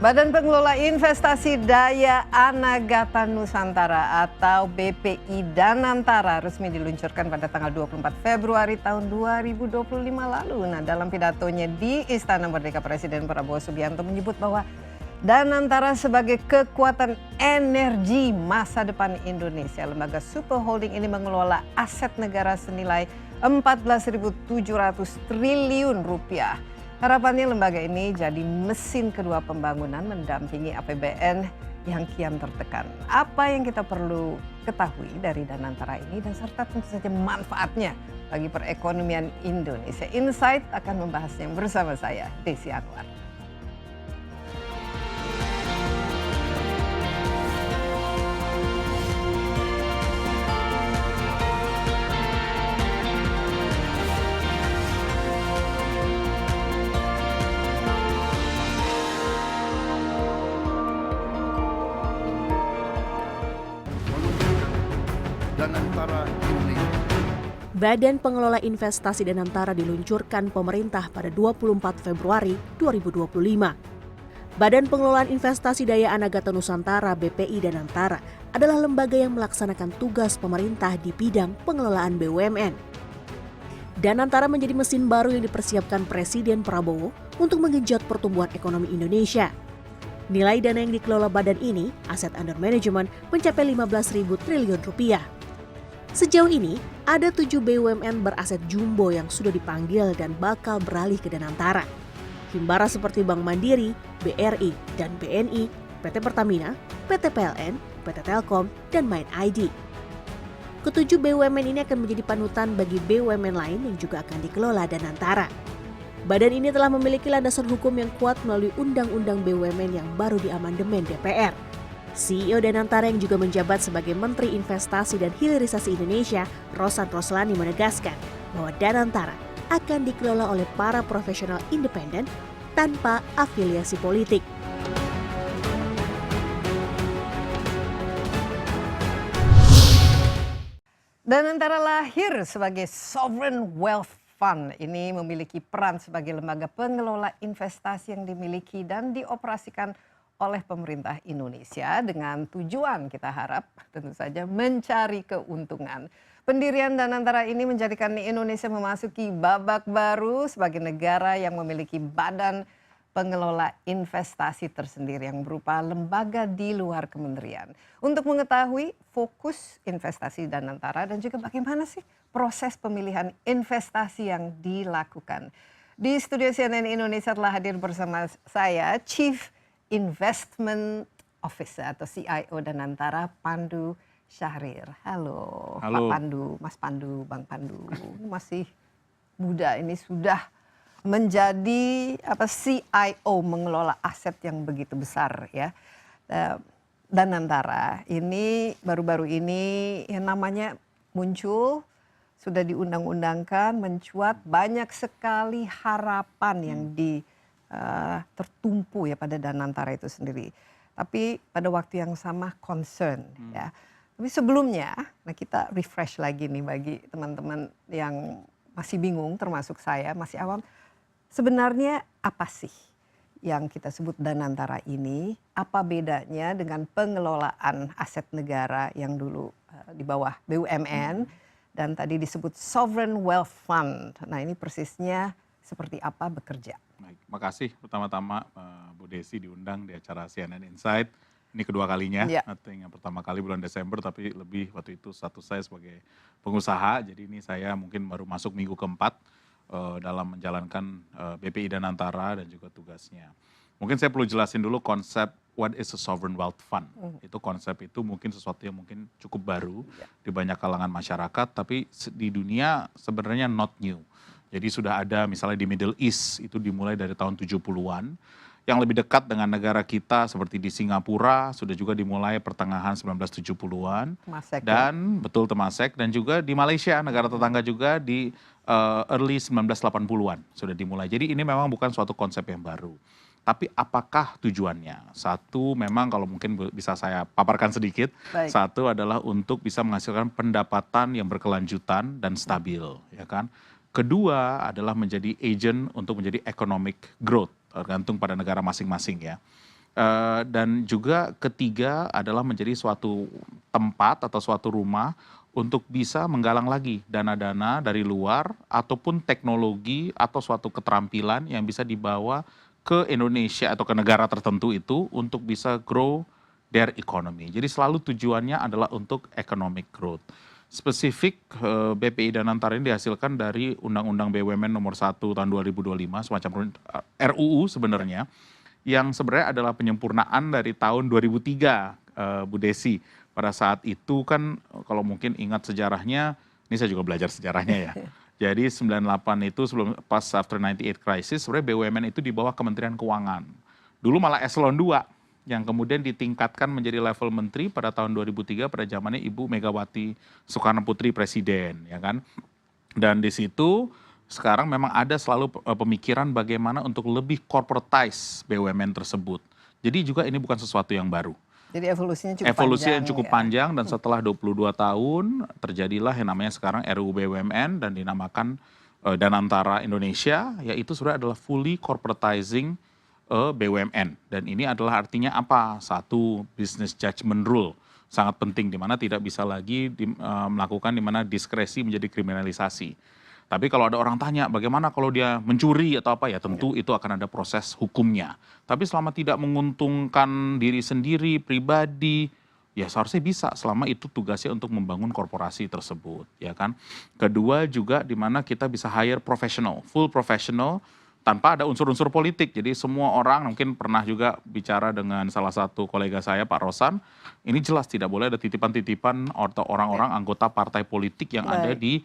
Badan Pengelola Investasi Daya Anagata Nusantara atau BPI Danantara resmi diluncurkan pada tanggal 24 Februari tahun 2025 lalu. Nah, dalam pidatonya di Istana Merdeka, Presiden Prabowo Subianto menyebut bahwa Danantara sebagai kekuatan energi masa depan Indonesia. Lembaga super holding ini mengelola aset negara senilai 14.700 triliun rupiah. Harapannya lembaga ini jadi mesin kedua pembangunan mendampingi APBN yang kian tertekan. Apa yang kita perlu ketahui dari Danantara ini dan serta tentu saja manfaatnya bagi perekonomian Indonesia. Insight akan membahasnya bersama saya, Desi Anwar. Danantara Indonesia. Badan Pengelola Investasi Danantara diluncurkan pemerintah pada 24 Februari 2025. Badan Pengelolaan Investasi Daya Anagata Nusantara (BPI) Danantara adalah lembaga yang melaksanakan tugas pemerintah di bidang pengelolaan BUMN. Danantara menjadi mesin baru yang dipersiapkan Presiden Prabowo untuk menggenjot pertumbuhan ekonomi Indonesia. Nilai dana yang dikelola badan ini, aset under management, mencapai 15.000 triliun rupiah. Sejauh ini, ada 7 BUMN beraset jumbo yang sudah dipanggil dan bakal beralih ke Danantara. Himbara seperti Bank Mandiri, BRI, dan BNI, PT Pertamina, PT PLN, PT Telkom, dan Mind ID. Ketujuh BUMN ini akan menjadi panutan bagi BUMN lain yang juga akan dikelola Danantara. Badan ini telah memiliki landasan hukum yang kuat melalui Undang-Undang BUMN yang baru diamandemen DPR. CEO Danantara yang juga menjabat sebagai Menteri Investasi dan Hilirisasi Indonesia, Rosan Roslani, menegaskan bahwa Danantara akan dikelola oleh para profesional independen tanpa afiliasi politik. Danantara lahir sebagai Sovereign Wealth Fund. Ini memiliki peran sebagai lembaga pengelola investasi yang dimiliki dan dioperasikan oleh pemerintah Indonesia dengan tujuan kita harap tentu saja mencari keuntungan. Pendirian Danantara ini menjadikan Indonesia memasuki babak baru sebagai negara yang memiliki badan pengelola investasi tersendiri yang berupa lembaga di luar kementerian. Untuk mengetahui fokus investasi Danantara dan juga bagaimana sih proses pemilihan investasi yang dilakukan. Di studio CNN Indonesia telah hadir bersama saya Chief Investment Officer atau CIO Danantara, Pandu Syahrir. Halo, Pak Pandu, Mas Pandu, Bang Pandu. Masih muda ini sudah menjadi CIO mengelola aset yang begitu besar ya. Danantara ini baru-baru ini yang namanya muncul, sudah diundang-undangkan, mencuat banyak sekali harapan yang tertumpu ya pada Danantara itu sendiri. Tapi pada waktu yang sama concern ya. Tapi sebelumnya, nah kita refresh lagi nih bagi teman-teman yang masih bingung, termasuk saya masih awam. Sebenarnya apa sih yang kita sebut Danantara ini? Apa bedanya dengan pengelolaan aset negara yang dulu di bawah BUMN dan tadi disebut Sovereign Wealth Fund. Nah ini persisnya seperti apa bekerja? Baik, makasih pertama-tama Bu Desi diundang di acara CNN Insight. Ini kedua kalinya, yang pertama kali bulan Desember, tapi lebih waktu itu status saya sebagai pengusaha. Jadi ini saya mungkin baru masuk minggu keempat dalam menjalankan BPI Danantara dan juga tugasnya. Mungkin saya perlu jelasin dulu konsep what is a sovereign wealth fund. Itu konsep itu mungkin sesuatu yang mungkin cukup baru di banyak kalangan masyarakat, tapi di dunia sebenarnya not new. Jadi sudah ada misalnya di Middle East, itu dimulai dari tahun 70-an. Yang lebih dekat dengan negara kita seperti di Singapura, sudah juga dimulai pertengahan 1970-an. Dan betul Temasek, dan juga di Malaysia, negara tetangga juga di early 1980-an sudah dimulai. Jadi ini memang bukan suatu konsep yang baru. Tapi apakah tujuannya? Satu, memang kalau mungkin bisa saya paparkan sedikit. Satu adalah untuk bisa menghasilkan pendapatan yang berkelanjutan dan stabil, ya kan? Kedua adalah menjadi agent untuk menjadi economic growth, tergantung pada negara masing-masing ya. Dan juga ketiga adalah menjadi suatu tempat atau suatu rumah untuk bisa menggalang lagi dana-dana dari luar ataupun teknologi atau suatu keterampilan yang bisa dibawa ke Indonesia atau ke negara tertentu itu untuk bisa grow their economy. Jadi selalu tujuannya adalah untuk economic growth. Spesifik BPI Danantara ini dihasilkan dari Undang-Undang BUMN nomor 1 tahun 2025, semacam RUU sebenarnya, yang sebenarnya adalah penyempurnaan dari tahun 2003, Bu Desi. Pada saat itu kan kalau mungkin ingat sejarahnya, ini saya juga belajar sejarahnya ya. Jadi 98 itu sebelum pas after 98 crisis, sebenarnya BUMN itu di bawah Kementerian Keuangan. Dulu malah eselon 2 yang kemudian ditingkatkan menjadi level menteri pada tahun 2003 pada zamannya Ibu Megawati Soekarno Putri presiden, ya kan. Dan di situ sekarang memang ada selalu pemikiran bagaimana untuk lebih corporatize BUMN tersebut. Jadi juga ini bukan sesuatu yang baru. Jadi evolusinya cukup Evolusi panjang. yang cukup panjang dan setelah 22 tahun terjadilah yang namanya sekarang RUU BUMN dan dinamakan Danantara Indonesia, yaitu sebenarnya adalah fully corporatizing BUMN. Dan ini adalah artinya apa? Satu, business judgment rule. Sangat penting di mana tidak bisa lagi melakukan di mana diskresi menjadi kriminalisasi. Tapi kalau ada orang tanya bagaimana kalau dia mencuri atau apa ya, tentu itu akan ada proses hukumnya. Tapi selama tidak menguntungkan diri sendiri, pribadi, ya seharusnya bisa selama itu tugasnya untuk membangun korporasi tersebut, ya kan. Kedua juga di mana kita bisa hire professional, full professional tanpa ada unsur-unsur politik. Jadi semua orang mungkin pernah juga bicara dengan salah satu kolega saya Pak Rosan, ini jelas tidak boleh ada titipan-titipan atau orang-orang anggota partai politik yang ada di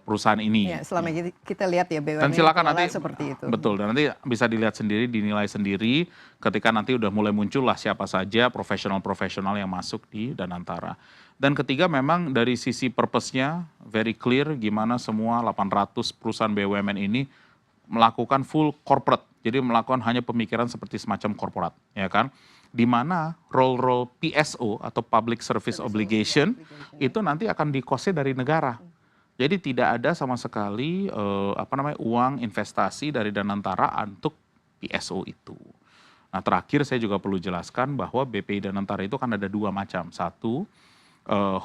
perusahaan ini. Ya, selama kita lihat ya BUMN Dan silakan nanti seperti itu. Betul, dan nanti bisa dilihat sendiri, dinilai sendiri ketika nanti udah mulai muncul lah siapa saja profesional-profesional yang masuk di Danantara. Dan ketiga memang dari sisi purpose-nya very clear gimana semua 800 perusahaan BUMN ini melakukan full corporate. Jadi melakukan hanya pemikiran seperti semacam korporat, ya kan? Di mana role PSO atau Public Service Obligation itu nanti akan dikosnya dari negara. Jadi tidak ada sama sekali uang investasi dari Danantara untuk PSO itu. Nah terakhir saya juga perlu jelaskan bahwa BPI Danantara itu kan ada dua macam. Satu,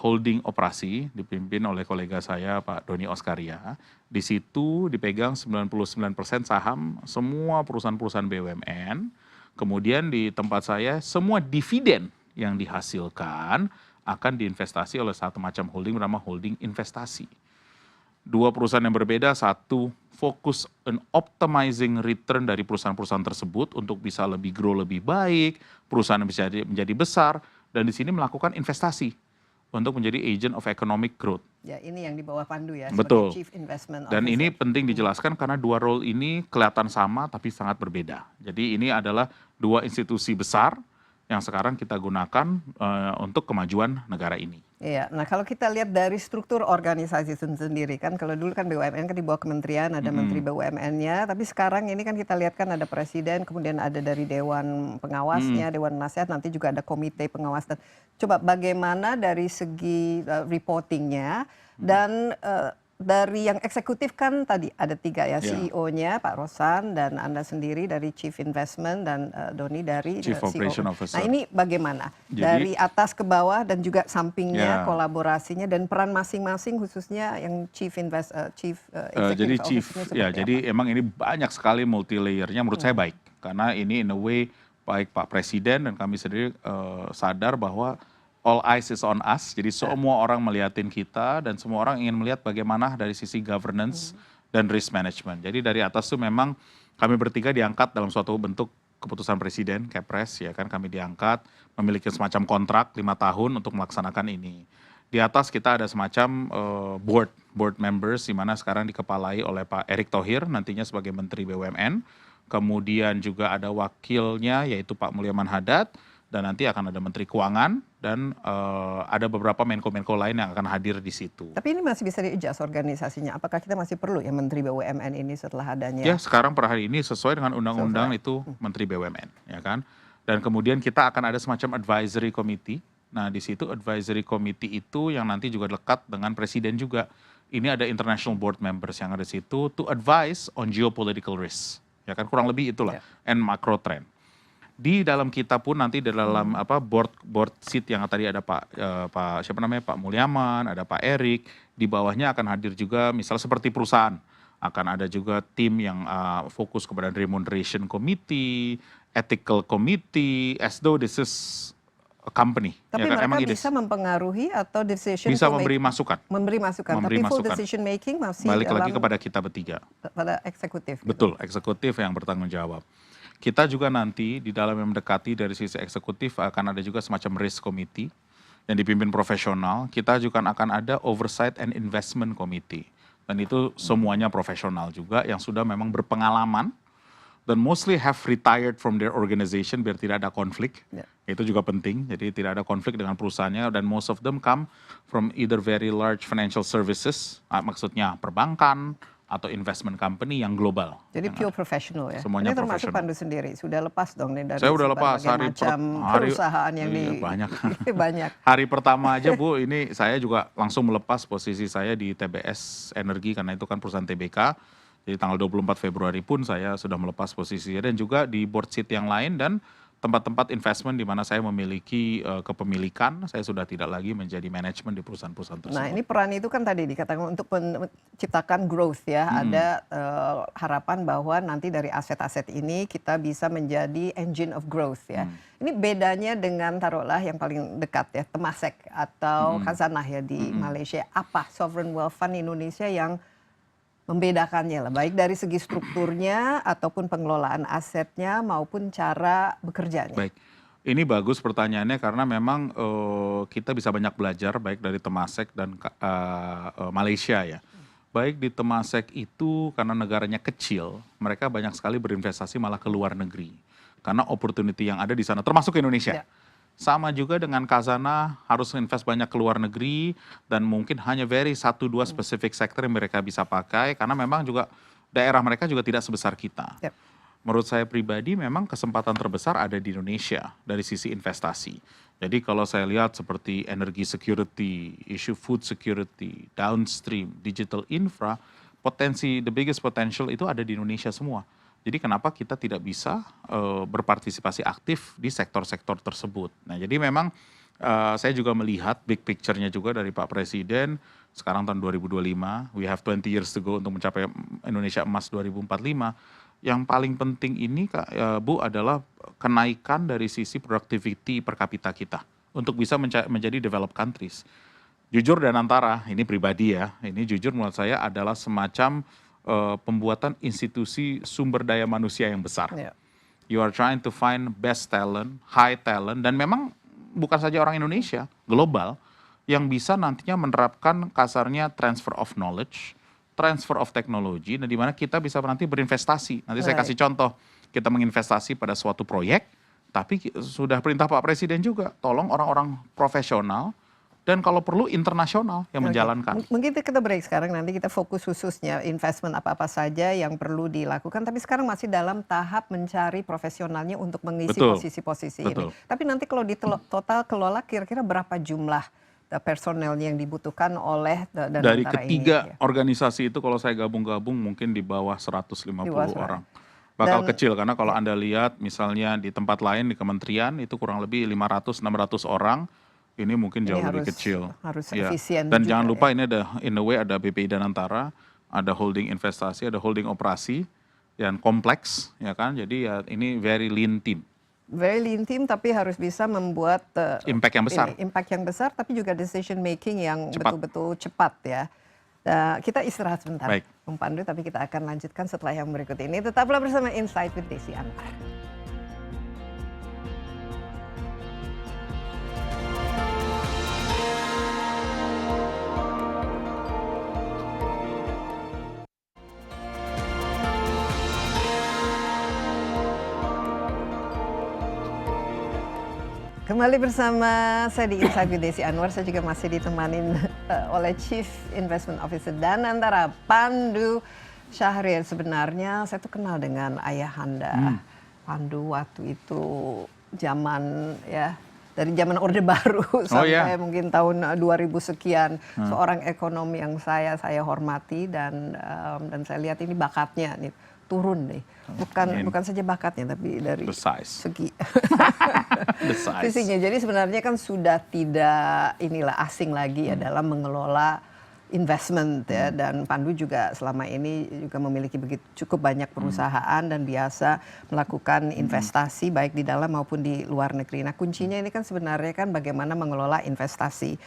holding operasi dipimpin oleh kolega saya Pak Doni Oskaria. Di situ dipegang 99% saham semua perusahaan-perusahaan BUMN. Kemudian di tempat saya semua dividen yang dihasilkan akan diinvestasi oleh satu macam holding bernama holding investasi. Dua perusahaan yang berbeda, satu fokus on optimizing return dari perusahaan-perusahaan tersebut untuk bisa lebih grow lebih baik, perusahaan bisa menjadi besar, dan di sini melakukan investasi untuk menjadi agent of economic growth. Ya, ini yang di bawah Pandu ya, Betul. sebagai Chief Investment Officer. Dan ini penting dijelaskan karena dua role ini kelihatan sama tapi sangat berbeda. Jadi ini adalah dua institusi besar yang sekarang kita gunakan untuk kemajuan negara ini. Iya, nah kalau kita lihat dari struktur organisasi sendiri kan, kalau dulu kan BUMN kan di bawah kementerian, ada menteri BUMN-nya, tapi sekarang ini kan kita lihat kan ada presiden, kemudian ada dari dewan pengawasnya, dewan nasihat, nanti juga ada komite pengawas. Dan coba bagaimana dari segi reportingnya dan dari yang eksekutif kan tadi ada tiga ya, CEO-nya Pak Rosan dan Anda sendiri dari Chief Investment dan Doni dari Chief CEO. Operation Officer. Nah ini bagaimana? Jadi, dari atas ke bawah dan juga sampingnya kolaborasinya dan peran masing-masing khususnya yang Chief jadi Chief ya apa? Jadi emang ini banyak sekali multi layernya menurut saya baik karena ini in a way baik Pak Presiden dan kami sendiri sadar bahwa all eyes is on us, jadi semua orang melihatin kita dan semua orang ingin melihat bagaimana dari sisi governance dan risk management. Jadi dari atas tuh memang kami bertiga diangkat dalam suatu bentuk keputusan presiden, Kepres, ya kan kami diangkat memiliki semacam kontrak 5 tahun untuk melaksanakan ini. Di atas kita ada semacam board members di mana sekarang dikepalai oleh Pak Erick Thohir nantinya sebagai Menteri BUMN. Kemudian juga ada wakilnya yaitu Pak Mulyaman Hadad. Dan nanti akan ada Menteri Keuangan dan ada beberapa menko-menko lain yang akan hadir di situ. Tapi ini masih bisa di-adjust organisasinya. Apakah kita masih perlu ya Menteri BUMN ini setelah adanya? Ya sekarang per hari ini sesuai dengan undang-undang itu Menteri BUMN, ya kan. Dan kemudian kita akan ada semacam advisory committee. Nah di situ advisory committee itu yang nanti juga dekat dengan Presiden juga. Ini ada international board members yang ada di situ to advise on geopolitical risk. Ya kan kurang lebih itulah and macro trend. Di dalam kita pun nanti di dalam board seat yang tadi ada Pak siapa namanya Pak Mulyaman, ada Pak Erik, di bawahnya akan hadir juga misalnya seperti perusahaan. Akan ada juga tim yang fokus kepada remuneration committee, ethical committee, as though this is a company. Tapi ya kan? mereka bisa mempengaruhi atau decision bisa memberi masukan. Memberi masukan, tapi full decision making masih balik lagi kepada kita bertiga. Pada eksekutif. Betul, eksekutif yang bertanggung jawab. Kita juga nanti di dalam yang mendekati dari sisi eksekutif akan ada juga semacam risk committee yang dipimpin profesional. Kita juga akan ada oversight and investment committee. Dan itu semuanya profesional juga yang sudah memang berpengalaman dan mostly have retired from their organization biar tidak ada konflik. Itu juga penting, jadi tidak ada konflik dengan perusahaannya dan most of them come from either very large financial services, maksudnya perbankan, atau investment company yang global. Jadi pure professional ya. Semuanya ini termasuk professional. Pandu sendiri sudah lepas dong nih dari saya udah lepas macam perusahaan yang banyak. banyak. Hari pertama aja Bu, ini saya juga langsung melepas posisi saya di TBS Energi karena itu kan perusahaan TBK. Jadi tanggal 24 Februari pun saya sudah melepas posisinya dan juga di board seat yang lain dan tempat-tempat investment di mana saya memiliki kepemilikan, saya sudah tidak lagi menjadi manajemen di perusahaan-perusahaan tersebut. Nah ini peran itu kan tadi dikatakan untuk menciptakan growth ya, ada harapan bahwa nanti dari aset-aset ini kita bisa menjadi engine of growth ya. Ini bedanya dengan taruhlah yang paling dekat ya, Temasek atau Khazanah ya di Malaysia. Apa Sovereign Wealth Fund Indonesia yang membedakannya lah, baik dari segi strukturnya ataupun pengelolaan asetnya maupun cara bekerjanya. Baik, ini bagus pertanyaannya karena memang kita bisa banyak belajar baik dari Temasek dan Malaysia ya. Baik di Temasek itu karena negaranya kecil, mereka banyak sekali berinvestasi malah ke luar negeri. Karena opportunity yang ada di sana, termasuk Indonesia. Sama juga dengan Khazanah harus invest banyak ke luar negeri dan mungkin hanya very 1-2 specific sektor yang mereka bisa pakai karena memang juga daerah mereka juga tidak sebesar kita. Menurut saya pribadi memang kesempatan terbesar ada di Indonesia dari sisi investasi. Jadi kalau saya lihat seperti energy security, issue food security, downstream, digital infra, the biggest potential itu ada di Indonesia semua. Jadi kenapa kita tidak bisa berpartisipasi aktif di sektor-sektor tersebut. Nah jadi memang saya juga melihat big picture-nya juga dari Pak Presiden, sekarang tahun 2025, we have 20 years to go untuk mencapai Indonesia Emas 2045. Yang paling penting ini Bu adalah kenaikan dari sisi productivity per kapita kita untuk bisa menjadi developed countries. Jujur dan antara, ini pribadi ya, ini jujur menurut saya adalah semacam pembuatan institusi sumber daya manusia yang besar. You are trying to find best talent, high talent, dan memang bukan saja orang Indonesia, global, yang bisa nantinya menerapkan kasarnya transfer of knowledge, transfer of technology, dan di mana kita bisa nanti berinvestasi. Nanti saya kasih contoh, kita menginvestasi pada suatu proyek, tapi sudah perintah Pak Presiden juga, tolong orang-orang profesional, dan kalau perlu internasional yang menjalankan. Mungkin kita break sekarang, nanti kita fokus khususnya investment apa-apa saja yang perlu dilakukan. Tapi sekarang masih dalam tahap mencari profesionalnya untuk mengisi posisi-posisi ini. Tapi nanti kalau di total kelola kira-kira berapa jumlah personel yang dibutuhkan oleh dari ketiga organisasi itu kalau saya gabung-gabung mungkin di bawah 150 orang. Bakal kecil karena kalau Anda lihat misalnya di tempat lain di kementerian itu kurang lebih 500-600 orang. Ini mungkin jauh lebih kecil. Harus efisien. Dan jangan lupa ini ada in a way ada BPI Danantara, ada holding investasi, ada holding operasi yang kompleks, ya kan? Jadi ya ini very lean team. Very lean team tapi harus bisa membuat impact yang besar. Impact yang besar tapi juga decision making yang betul-betul cepat ya. Kita istirahat sebentar, Bung Pandu, tapi kita akan lanjutkan setelah yang berikut ini. Tetaplah bersama Insight with Desi Anwar. Kembali bersama saya di Insight with Desi Anwar. Saya juga masih ditemanin oleh Chief Investment Officer Danantara, Pandu Syahril. Sebenarnya saya tuh kenal dengan ayahanda Pandu waktu itu zaman ya, dari zaman Orde Baru sampai mungkin tahun 2000 sekian. Seorang ekonom yang saya hormati dan saya lihat ini bakatnya nih. turun deh. Bukan saja bakatnya, tapi dari The size. segi The size. visinya. Jadi sebenarnya kan sudah tidak asing lagi ya dalam mengelola investment ya, dan Pandu juga selama ini juga memiliki cukup banyak perusahaan dan biasa melakukan investasi baik di dalam maupun di luar negeri. Nah, kuncinya ini kan sebenarnya kan bagaimana mengelola investasi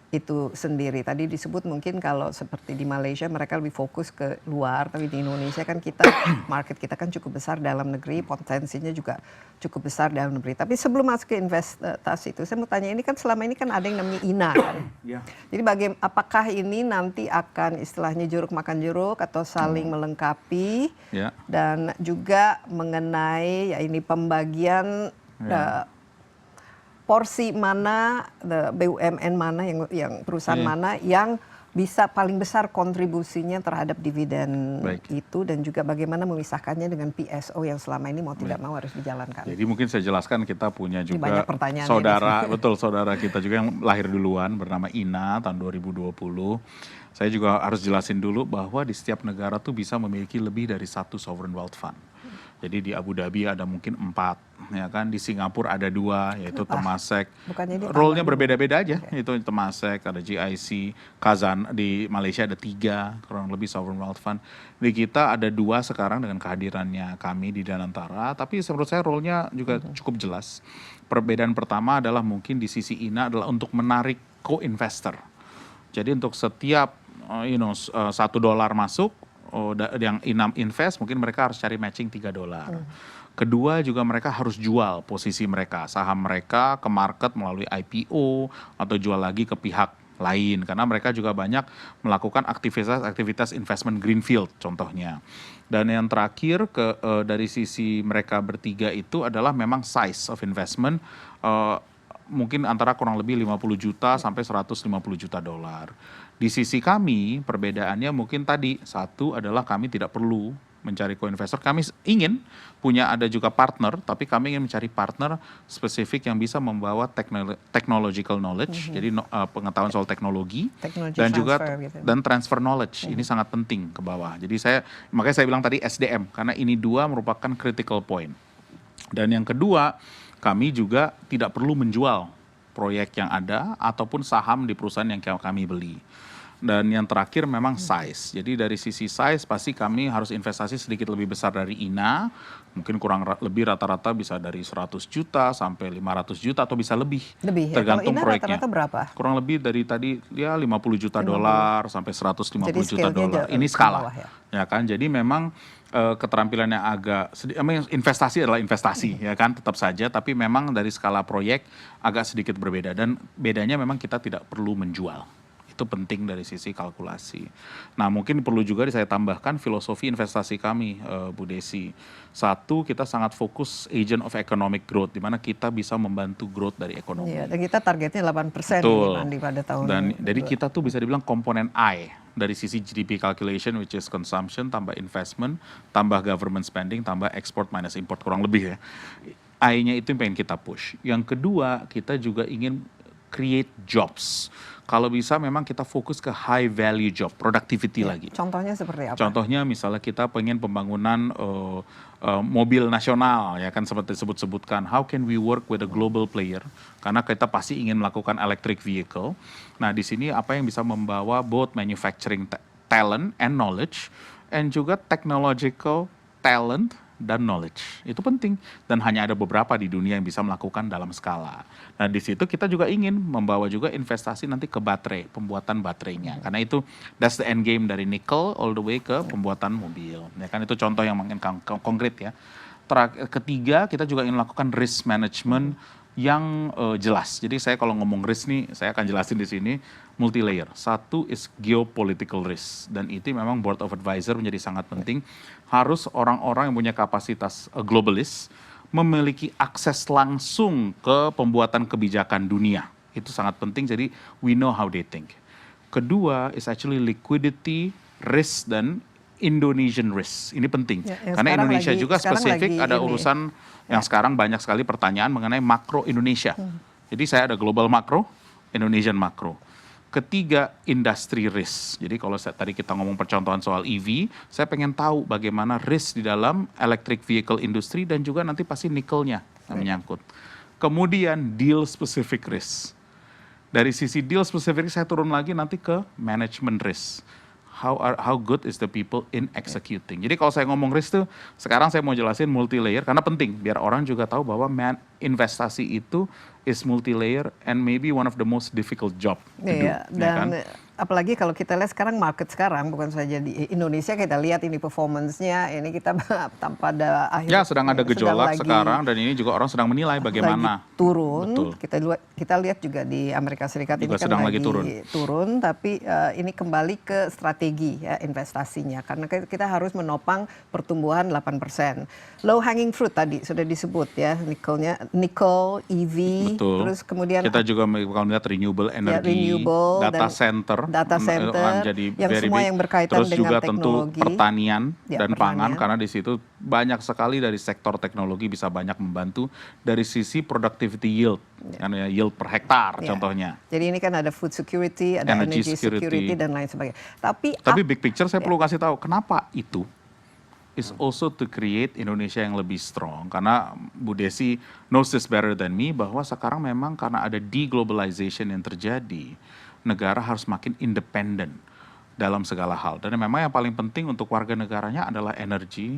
itu sendiri. Tadi disebut mungkin kalau seperti di Malaysia mereka lebih fokus ke luar, tapi di Indonesia kan kita market kita kan cukup besar dalam negeri, potensinya juga cukup besar dalam negeri. Tapi sebelum masuk ke investasi itu, saya mau tanya, ini kan selama ini kan ada yang namanya INA kan. Ya. Jadi apakah ini nanti akan istilahnya jeruk makan jeruk atau saling melengkapi, Ya. dan juga mengenai ya ini pembagian porsi mana, BUMN mana yang perusahaan mana yang bisa paling besar kontribusinya terhadap dividen itu, dan juga bagaimana memisahkannya dengan PSO yang selama ini mau tidak mau harus dijalankan. Jadi mungkin saya jelaskan, kita punya juga saudara kita juga yang lahir duluan bernama Ina tahun 2020. Saya juga harus jelasin dulu bahwa di setiap negara tuh bisa memiliki lebih dari satu sovereign wealth fund. Jadi di Abu Dhabi ada mungkin 4, ya kan. Di Singapura ada 2, yaitu Temasek. Role-nya berbeda-beda aja. Itu Temasek, ada GIC, Kazan. Di Malaysia ada 3, kurang lebih sovereign wealth fund. Di kita ada 2 sekarang dengan kehadirannya kami di Danantara. Tapi menurut saya role-nya juga cukup jelas. Perbedaan pertama adalah mungkin di sisi INA adalah untuk menarik co-investor. Jadi untuk setiap $1 masuk, yang Inam invest, mungkin mereka harus cari matching $3. Kedua juga mereka harus jual posisi mereka, saham mereka ke market melalui IPO atau jual lagi ke pihak lain, karena mereka juga banyak melakukan aktivitas investment greenfield contohnya. Dan yang terakhir dari sisi mereka bertiga itu adalah memang size of investment, mungkin antara kurang lebih 50 juta sampai $150 juta. Di sisi kami, perbedaannya mungkin tadi, satu adalah kami tidak perlu mencari co-investor. Kami ingin ada juga partner, tapi kami ingin mencari partner spesifik yang bisa membawa technological knowledge, jadi pengetahuan soal teknologi, dan juga dan transfer knowledge. Ini sangat penting ke bawah. Jadi makanya saya bilang tadi SDM, karena ini 2 merupakan critical point. Dan yang kedua, kami juga tidak perlu menjual proyek yang ada ataupun saham di perusahaan yang kami beli. Dan yang terakhir memang size. Jadi dari sisi size pasti kami harus investasi sedikit lebih besar dari INA. Mungkin kurang lebih rata-rata bisa dari 100 juta sampai 500 juta atau bisa lebih. Tergantung proyeknya. Rata-rata berapa? Kurang lebih dari tadi ya $50 juta sampai $150 juta. Ini skala. Ya kan? Jadi memang keterampilan yang agak investasi adalah investasi ya kan, tetap saja, tapi memang dari skala proyek agak sedikit berbeda, dan bedanya memang kita tidak perlu menjual. Itu penting dari sisi kalkulasi. Nah, mungkin perlu juga saya tambahkan filosofi investasi kami, Bu Desi. Satu, kita sangat fokus agent of economic growth, di mana kita bisa membantu growth dari ekonomi. Iya, dan kita targetnya 8% ini pada tahun. Dan jadi kita tuh bisa dibilang komponen I dari sisi GDP calculation, which is consumption tambah investment, tambah government spending, tambah export minus import, kurang lebih ya. I-nya itu yang pengen kita push. Yang kedua, kita juga ingin create jobs. Kalau bisa memang kita fokus ke high value job, productivity lagi. Contohnya seperti apa? Contohnya misalnya kita pengen pembangunan mobil nasional, ya kan, seperti disebut-sebutkan. How can we work with a global player? Karena kita pasti ingin melakukan electric vehicle. Nah, di sini apa yang bisa membawa both manufacturing talent and knowledge, and juga technological talent dan knowledge. Itu penting, dan hanya ada beberapa di dunia yang bisa melakukan dalam skala. Nah, di situ kita juga ingin membawa juga investasi nanti ke baterai, pembuatan baterainya. Karena itu that's the end game dari nikel all the way ke pembuatan mobil. Ya kan, itu contoh yang mungkin konkret ya. Ketiga, kita juga ingin melakukan risk management yang jelas. Jadi saya kalau ngomong risk nih, saya akan jelasin di sini multi layer. Satu is geopolitical risk, dan itu memang board of advisor menjadi sangat penting. Harus orang-orang yang punya kapasitas globalis, memiliki akses langsung ke pembuatan kebijakan dunia. Itu sangat penting, jadi we know how they think. Kedua is actually liquidity risk dan Indonesian risk. Ini penting, karena Indonesia juga spesifik ada urusan yang sekarang banyak sekali pertanyaan mengenai makro Indonesia. Jadi saya ada global makro, Indonesian makro. Ketiga, industry risk. Jadi kalau tadi kita ngomong percontohan soal EV, saya pengen tahu bagaimana risk di dalam electric vehicle industry dan juga nanti pasti nikelnya yang menyangkut. Kemudian deal specific risk. Dari sisi deal specific saya turun lagi nanti ke management risk. How good is the people in executing. Jadi kalau saya ngomong risk tuh, sekarang saya mau jelasin multi layer karena penting biar orang juga tahu bahwa investasi itu is multi layer and maybe one of the most difficult job to do. Dan apalagi kalau kita lihat sekarang market sekarang bukan saja di Indonesia, kita lihat ini performance-nya ini kita pada akhirnya sedang ada gejolak sekarang dan ini juga orang sedang menilai bagaimana turun. Betul. Kita lihat juga di Amerika Serikat juga ini kan sedang lagi turun tapi ini kembali ke strategi ya investasinya karena kita harus menopang pertumbuhan 8%. Low hanging fruit tadi sudah disebut ya, nickel, EV, betul. Terus kemudian kita juga kalau melihat renewable energy, data center jadi yang semua yang berkaitan terus dengan juga teknologi, tentu pertanian dan pangan karena di situ banyak sekali dari sektor teknologi bisa banyak membantu dari sisi productivity yield, yield per hektar contohnya. Jadi ini kan ada food security, ada energy security dan lain sebagainya. Tapi big picture saya perlu kasih tahu kenapa itu is also to create Indonesia yang lebih strong karena Bu Desi knows this better than me bahwa sekarang memang karena ada deglobalization yang terjadi, negara harus makin independen dalam segala hal. Dan memang yang paling penting untuk warga negaranya adalah energy,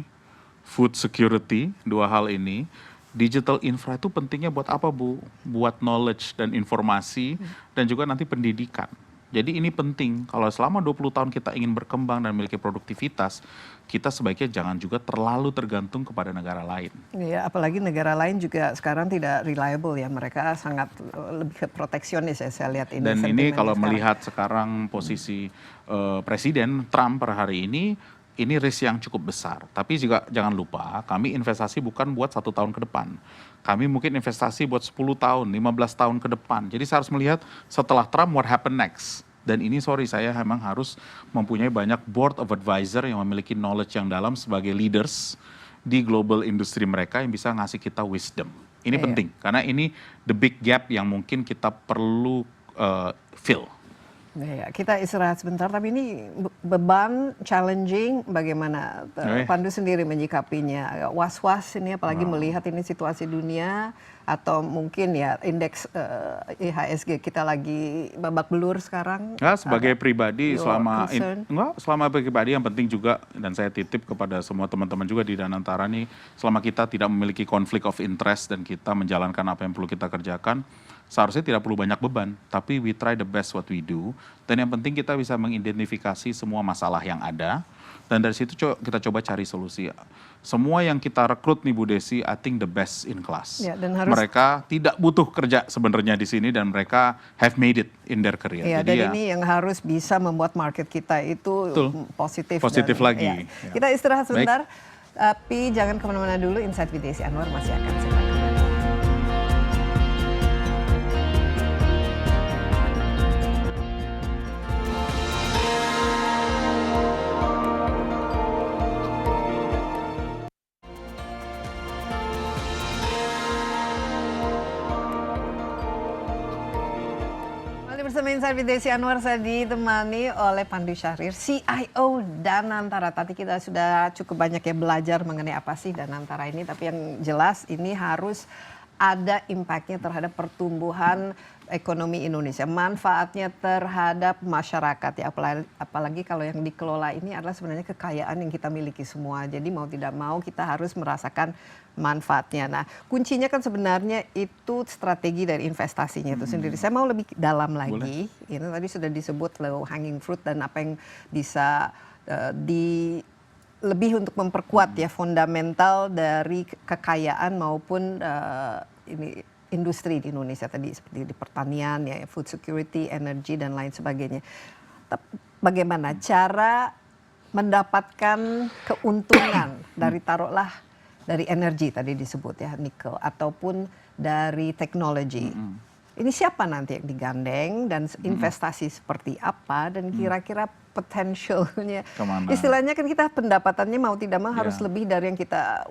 food security, dua hal ini. Digital infra itu pentingnya buat apa Bu? Buat knowledge dan informasi dan juga nanti pendidikan. Jadi ini penting, kalau selama 20 tahun kita ingin berkembang dan memiliki produktivitas, kita sebaiknya jangan juga terlalu tergantung kepada negara lain. Iya, apalagi negara lain juga sekarang tidak reliable ya, mereka sangat lebih proteksionis ya saya lihat ini. Dan ini kalau melihat sekarang posisi Presiden Trump per hari ini risk yang cukup besar. Tapi juga jangan lupa, kami investasi bukan buat 1 tahun ke depan. Kami mungkin investasi buat 10 tahun, 15 tahun ke depan. Jadi saya harus melihat setelah Trump, what happen next. Dan ini saya memang harus mempunyai banyak board of advisor yang memiliki knowledge yang dalam sebagai leaders di global industry mereka yang bisa ngasih kita wisdom. Ini penting, karena ini the big gap yang mungkin kita perlu fill. Ya, kita istirahat sebentar, tapi ini beban, challenging, bagaimana Pandu sendiri menyikapinya? Was-was ini apalagi melihat ini situasi dunia atau mungkin ya indeks IHSG kita lagi babak belur sekarang? Ya, sebagai pribadi selama pribadi yang penting juga dan saya titip kepada semua teman-teman juga di Danantara nih, selama kita tidak memiliki konflik of interest dan kita menjalankan apa yang perlu kita kerjakan, seharusnya tidak perlu banyak beban, tapi we try the best what we do. Dan yang penting kita bisa mengidentifikasi semua masalah yang ada, dan dari situ kita coba cari solusi. Semua yang kita rekrut nih Bu Desi, I think the best in class. Ya, dan mereka tidak butuh kerja sebenarnya di sini dan mereka have made it in their career. Ya, dan ini yang harus bisa membuat market kita itu positif lagi. Ya. Kita istirahat sebentar, tapi jangan kemana-mana dulu. Insight with Desi Anwar masih akan segera. Bersama Insight with Desi Anwar, saya ditemani oleh Pandu Syahrir, CIO Danantara. Tadi kita sudah cukup banyak ya belajar mengenai apa sih Danantara ini, tapi yang jelas ini harus ada impact-nya terhadap pertumbuhan ekonomi Indonesia, manfaatnya terhadap masyarakat ya, apalagi kalau yang dikelola ini adalah sebenarnya kekayaan yang kita miliki semua. Jadi mau tidak mau kita harus merasakan manfaatnya. Nah, kuncinya kan sebenarnya itu strategi dari investasinya itu sendiri. Saya mau lebih dalam lagi. Ini tadi sudah disebut low hanging fruit dan apa yang bisa lebih untuk memperkuat ya fundamental dari kekayaan maupun industri di Indonesia tadi seperti di pertanian ya, food security, energy dan lain sebagainya. Bagaimana cara mendapatkan keuntungan dari dari energi tadi disebut ya, nikel, ataupun dari teknologi. Ini siapa nanti yang digandeng dan investasi seperti apa dan kira-kira potentialnya? Istilahnya kan kita pendapatannya mau tidak mau harus lebih dari yang kita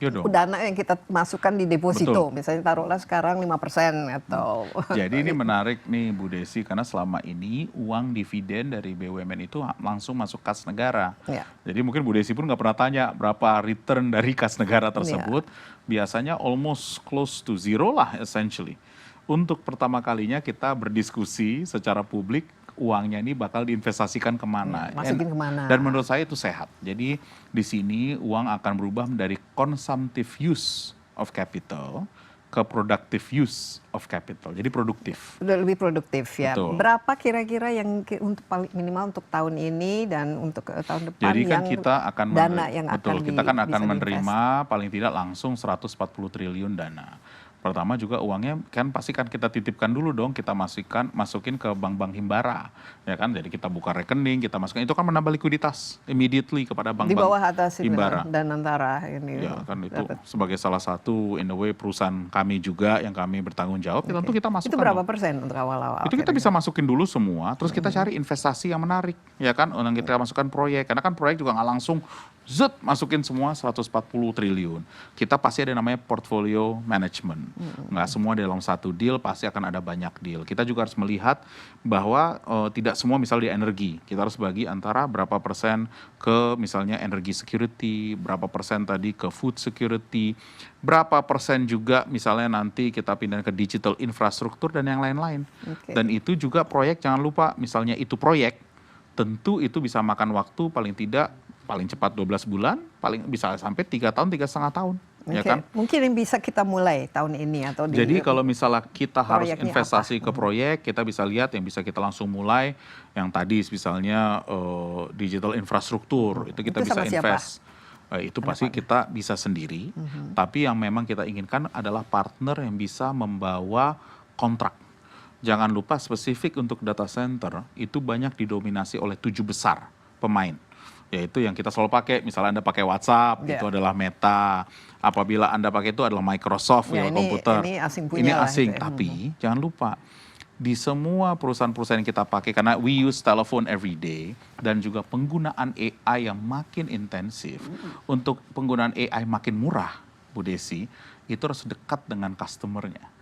Ya dong. dana yang kita masukkan di deposito, misalnya taruhlah sekarang 5% atau. Jadi ini menarik nih Bu Desi, karena selama ini uang dividen dari BUMN itu langsung masuk kas negara. Ya. Jadi mungkin Bu Desi pun nggak pernah tanya berapa return dari kas negara tersebut. Biasanya almost close to zero lah essentially. Untuk pertama kalinya kita berdiskusi secara publik, uangnya ini bakal diinvestasikan kemana. Masukin kemana. Dan menurut saya itu sehat. Jadi di sini uang akan berubah dari consumptive use of capital ke productive use of capital. Jadi produktif. Udah lebih produktif ya. Betul. Berapa kira-kira yang untuk paling minimal untuk tahun ini dan untuk tahun depan Jadi kan yang kita akan dana yang betul, akan kita kan akan bisa menerima paling tidak langsung 140 triliun dana. Pertama juga uangnya kan pasti kan kita titipkan dulu dong, kita masukin ke bank-bank himbara, ya kan? Jadi kita buka rekening, kita masukkan, itu kan menambah likuiditas immediately kepada bank-bank di bawah atas himbara. dan antara ini. Ya kan itu sebagai salah satu in the way perusahaan kami juga yang kami bertanggung jawab, tentu kita masukkan. Itu berapa dong. persen untuk awal-awal? Itu kita bisa masukin dulu semua, terus kita cari investasi yang menarik, ya kan? Yang kita masukkan proyek, karena kan proyek juga nggak langsung masukin semua 140 triliun. Kita pasti ada namanya portfolio management. Nggak semua dalam satu deal, pasti akan ada banyak deal. Kita juga harus melihat bahwa tidak semua misalnya di energi. Kita harus bagi antara berapa persen ke misalnya energi security, berapa persen tadi ke food security, berapa persen juga misalnya nanti kita pindah ke digital infrastruktur dan yang lain-lain. Dan itu juga proyek, jangan lupa misalnya itu proyek, tentu itu bisa makan waktu paling cepat 12 bulan, paling bisa sampai 3 tahun, 3,5 tahun. Ya kan? Mungkin yang bisa kita mulai tahun ini atau Jadi kalau misalnya kita harus proyeknya investasi ke proyek, kita bisa lihat yang bisa kita langsung mulai, yang tadi misalnya digital infrastruktur, itu kita Itu bisa sama siapa? invest. Itu pasti kita bisa sendiri, tapi yang memang kita inginkan adalah partner yang bisa membawa kontrak. Jangan lupa spesifik untuk data center, itu banyak didominasi oleh 7 besar pemain. Yaitu yang kita selalu pakai, misalnya Anda pakai WhatsApp, itu adalah Meta. Apabila Anda pakai itu adalah Microsoft, ya, komputer. Ini asing punya Ini lah, asing, itu ya. tapi jangan lupa, di semua perusahaan-perusahaan yang kita pakai, karena we use telephone every day, dan juga penggunaan AI yang makin intensif, untuk penggunaan AI makin murah, Bu Desi, itu harus dekat dengan customer-nya.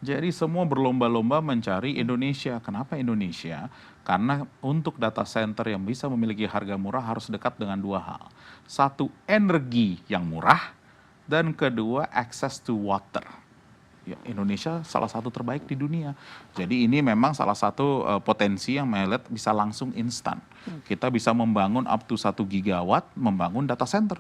Jadi semua berlomba-lomba mencari Indonesia. Kenapa Indonesia? Karena untuk data center yang bisa memiliki harga murah harus dekat dengan 2 hal. Satu, energi yang murah. Dan kedua, access to water. Ya, Indonesia salah satu terbaik di dunia. Jadi ini memang salah satu potensi yang melihat bisa langsung instan. Kita bisa membangun up to 1 gigawatt, membangun data center.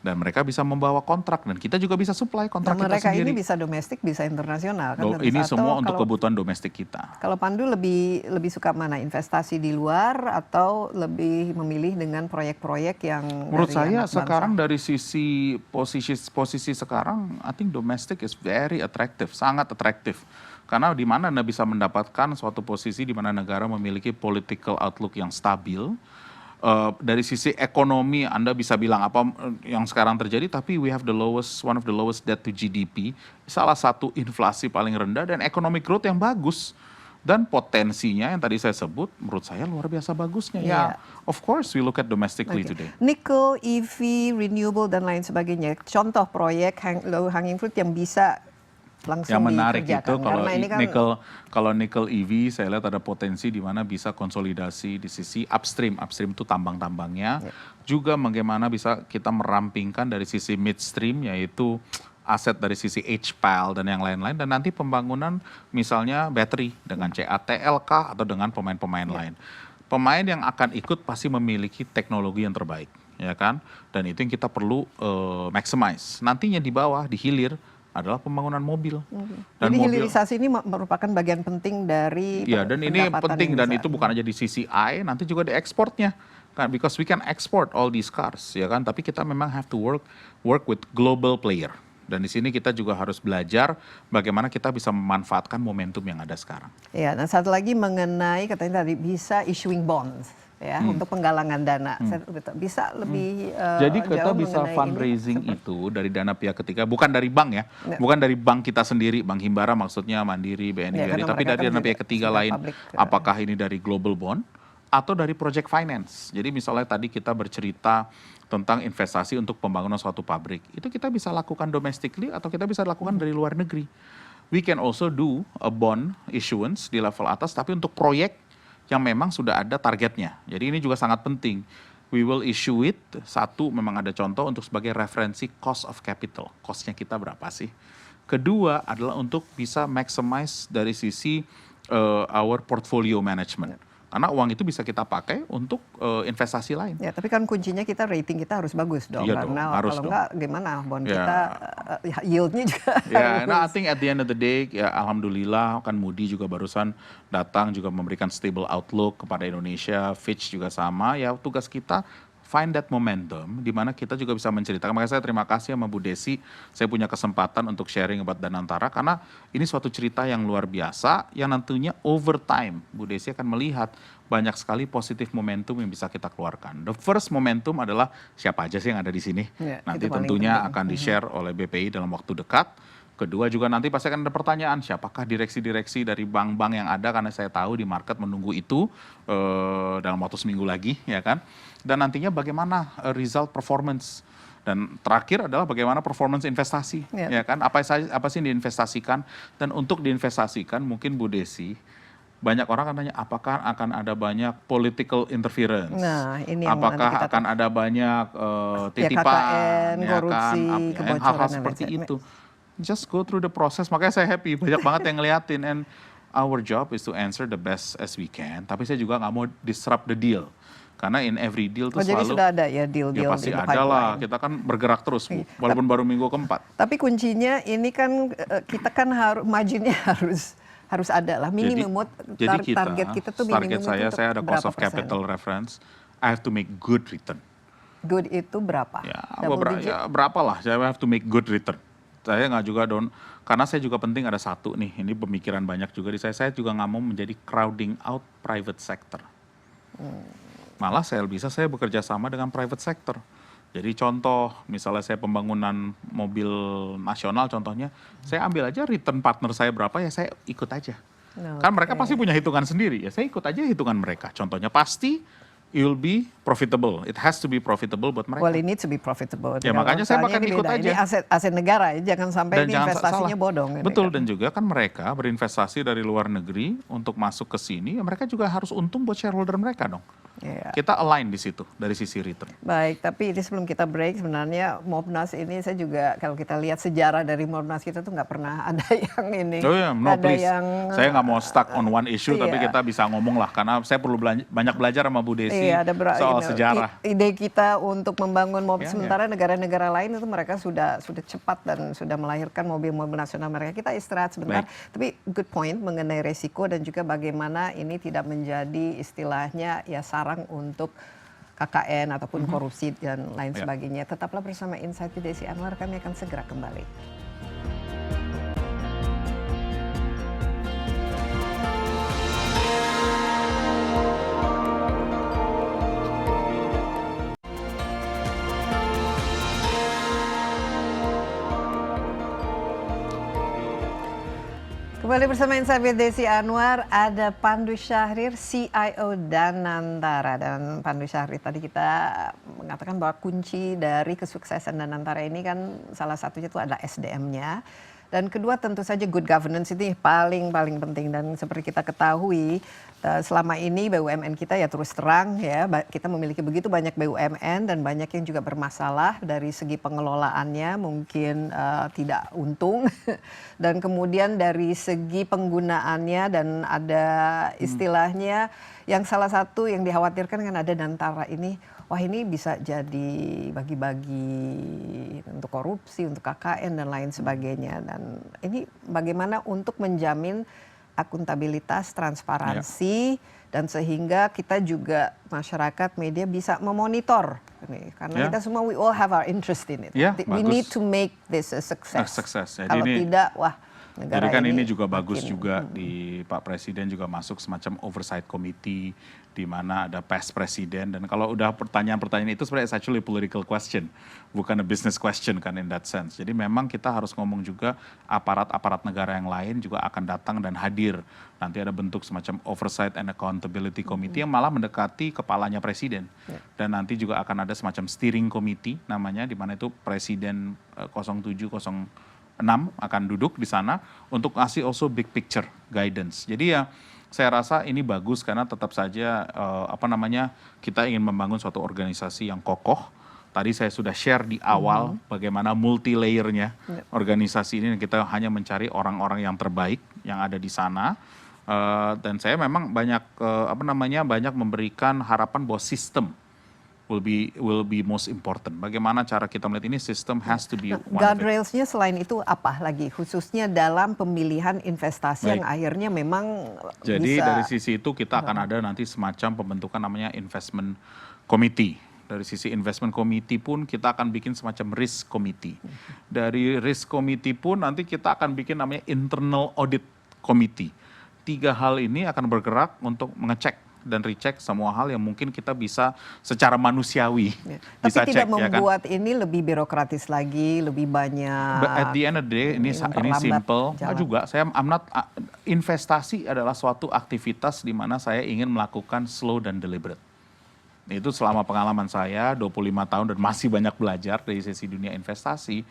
Dan mereka bisa membawa kontrak, dan kita juga bisa supply kontrak kita mereka sendiri. ini bisa domestik, bisa internasional kan? Ini semua untuk kebutuhan domestik kita. Kalau Pandu lebih suka mana? Investasi di luar atau lebih memilih dengan proyek-proyek yang Menurut dari saya anak bangsa? sekarang dari sisi posisi sekarang, I think domestic is very attractive, sangat atraktif. Karena di mana Anda bisa mendapatkan suatu posisi di mana negara memiliki political outlook yang stabil. Dari sisi ekonomi Anda bisa bilang apa yang sekarang terjadi, tapi we have one of the lowest debt to GDP, salah satu inflasi paling rendah, dan economic growth yang bagus. Dan potensinya yang tadi saya sebut, menurut saya luar biasa bagusnya. Ya, of course we look at domestically today. Nickel, EV, renewable dan lain sebagainya. Contoh proyek low hanging fruit yang bisa langsung yang menarik itu dikerjakan. kalau nickel EV saya lihat ada potensi di mana bisa konsolidasi di sisi upstream itu tambang-tambangnya, juga bagaimana bisa kita merampingkan dari sisi midstream yaitu aset dari sisi HPAL dan yang lain-lain, dan nanti pembangunan misalnya battery dengan CATL atau dengan pemain-pemain lain. Pemain yang akan ikut pasti memiliki teknologi yang terbaik, ya kan, dan itu yang kita perlu maximize. Nantinya di bawah, di hilir adalah pembangunan mobil. Dan jadi hilirisasi ini merupakan bagian penting dari dan ini penting, dan itu bukan aja di sisi I, nanti juga di ekspornya kan, because we can export all these cars, ya kan, tapi kita memang have to work with global player, dan di sini kita juga harus belajar bagaimana kita bisa memanfaatkan momentum yang ada sekarang. Ya, dan satu lagi mengenai katanya tadi bisa issuing bonds. Ya, untuk penggalangan dana bisa lebih jadi kita bisa fundraising itu dari dana pihak ketiga, bukan dari bank ya, bukan dari bank kita sendiri, Bank Himbara maksudnya, Mandiri, BNI, tapi dari dana pihak ketiga lain. Apakah ini dari global bond atau dari project finance. Jadi misalnya tadi kita bercerita tentang investasi untuk pembangunan suatu pabrik. Itu kita bisa lakukan domestically atau kita bisa lakukan dari luar negeri. We can also do a bond issuance di level atas, tapi untuk proyek yang memang sudah ada targetnya. Jadi ini juga sangat penting. We will issue it, satu memang ada contoh untuk sebagai referensi cost of capital. Cost-nya kita berapa sih? Kedua adalah untuk bisa maximize dari sisi our portfolio management. Karena uang itu bisa kita pakai untuk investasi lain. Ya, tapi kan kuncinya kita rating kita harus bagus dong. Iya karena harus kalau dong. enggak gimana bond Ya. kita yieldnya juga Ya, harus. nah I think at the end of the day, ya alhamdulillah kan Moody juga barusan datang juga memberikan stable outlook kepada Indonesia, Fitch juga sama. Ya tugas kita find that momentum, di mana kita juga bisa menceritakan. Makanya saya terima kasih sama Bu Desi, saya punya kesempatan untuk sharing about Danantara, karena ini suatu cerita yang luar biasa, yang nantinya over time, Bu Desi akan melihat banyak sekali positif momentum yang bisa kita keluarkan. The first momentum adalah siapa aja sih yang ada di sini. Ya, Nanti itu paling tentunya penting. akan di-share oleh BPI dalam waktu dekat. Kedua juga nanti pasti akan ada pertanyaan, siapakah direksi-direksi dari bank-bank yang ada, karena saya tahu di market menunggu itu dalam waktu seminggu lagi, ya kan. Dan nantinya bagaimana result performance. Dan terakhir adalah bagaimana performance investasi, ya kan. Apa sih yang diinvestasikan, dan untuk diinvestasikan mungkin Bu Desi, banyak orang akan tanya apakah akan ada banyak political interference, Nah, ini yang apakah nanti kita akan ada banyak titipan, KKN, korupsi, hal-hal kebocoran, seperti dan itu. Just go through the process. Makanya saya happy, banyak banget yang ngeliatin. And our job is to answer the best as we can. Tapi saya juga nggak mau disrupt the deal. Karena in every deal tuh jadi selalu, sudah ada ya ya deal-deal pasti di ada lah. pipeline. Kita kan bergerak terus, Bu. Walaupun baru minggu keempat. Tapi kuncinya ini kan kita kan harus marginnya harus ada lah minimum. Jadi Target kita tuh target minimum saya ada cost of capital reference. I have to make good return. Good itu berapa? Ya, Double digit? berapa lah, saya have to make good return. Saya nggak juga karena saya juga penting ada satu nih, ini pemikiran banyak juga di saya juga nggak mau menjadi crowding out private sector. Malah saya bekerja sama dengan private sector. Jadi contoh, misalnya saya pembangunan mobil nasional contohnya, saya ambil aja return partner saya berapa, ya saya ikut aja. Kan mereka pasti punya hitungan sendiri, ya saya ikut aja hitungan mereka. Contohnya pasti you'll be profitable. It has to be profitable buat mereka. Well, it needs to be profitable. Ya makanya saya bahkan ikut aja. Ini aset negara ya, jangan sampai ini investasinya bodong. Betul, dan juga kan mereka berinvestasi dari luar negeri untuk masuk ke sini, ya mereka juga harus untung buat shareholder mereka dong. Yeah. Kita align di situ dari sisi return. Baik, tapi ini sebelum kita break, sebenarnya Mobnas ini saya juga kalau kita lihat sejarah dari Mobnas kita tuh nggak pernah ada yang ini. Oh ya, no ada please. Saya nggak mau stuck on one issue, tapi iya. kita bisa ngomong lah, karena saya perlu banyak belajar sama Bu Desi soal sejarah. Ide kita untuk membangun mobil, Ya, sementara negara-negara lain itu mereka sudah cepat dan sudah melahirkan mobil-mobil nasional mereka. Kita istirahat sebentar, tapi good point mengenai resiko dan juga bagaimana ini tidak menjadi istilahnya ya sarang untuk KKN ataupun korupsi dan lain sebagainya. Tetaplah bersama Insight with Desi Anwar, kami akan segera kembali. Kembali bersama Insight with Desi Anwar, ada Pandu Syahrir, CIO Danantara. Dan Pandu Syahrir tadi kita mengatakan bahwa kunci dari kesuksesan Danantara ini kan salah satunya itu adalah SDM-nya. Dan kedua tentu saja good governance itu paling penting. Dan seperti kita ketahui selama ini BUMN kita ya terus terang ya kita memiliki begitu banyak BUMN dan banyak yang juga bermasalah dari segi pengelolaannya mungkin tidak untung dan kemudian dari segi penggunaannya dan ada istilahnya yang salah satu yang dikhawatirkan kan ada Danantara ini. Wah ini bisa jadi bagi-bagi untuk korupsi, untuk KKN dan lain sebagainya. Dan ini bagaimana untuk menjamin akuntabilitas, transparansi, dan sehingga kita juga masyarakat media bisa memonitor. Karena kita semua, we all have our interest in it. Ya, We need to make this a success. Jadi Kalau tidak, wah negara Jadi kan ini ini juga bagus makin, juga di Pak Presiden juga masuk semacam oversight committee di mana ada past presiden, dan kalau udah pertanyaan-pertanyaan itu sebenarnya it's actually a political question, bukan a business question kan in that sense. Jadi memang kita harus ngomong juga aparat-aparat negara yang lain juga akan datang dan hadir. Nanti ada bentuk semacam oversight and accountability committee yang malah mendekati kepalanya presiden. Dan nanti juga akan ada semacam steering committee namanya, di mana itu presiden 07, 06 akan duduk di sana untuk ngasih also big picture guidance. Jadi ya saya rasa ini bagus karena tetap saja kita ingin membangun suatu organisasi yang kokoh. Tadi saya sudah share di awal bagaimana multi layernya organisasi ini, kita hanya mencari orang-orang yang terbaik yang ada di sana. Dan saya memang banyak memberikan harapan bahwa sistem will be most important. Bagaimana cara kita melihat ini, system has to be one of it. Guardrails-nya selain itu apa lagi, khususnya dalam pemilihan investasi yang akhirnya memang Jadi bisa. dari sisi itu kita akan ada nanti semacam pembentukan namanya investment committee. Dari sisi investment committee pun kita akan bikin semacam risk committee. Dari risk committee pun nanti kita akan bikin namanya internal audit committee. 3 hal ini akan bergerak untuk mengecek dan recheck semua hal yang mungkin kita bisa secara manusiawi bisa Tapi tidak cek, ya kan? membuat ini lebih birokratis lagi, lebih banyak. But at the end of the day ini simple. Juga investasi adalah suatu aktivitas di mana saya ingin melakukan slow dan deliberate. Itu selama pengalaman saya 25 tahun dan masih banyak belajar dari sisi dunia investasi.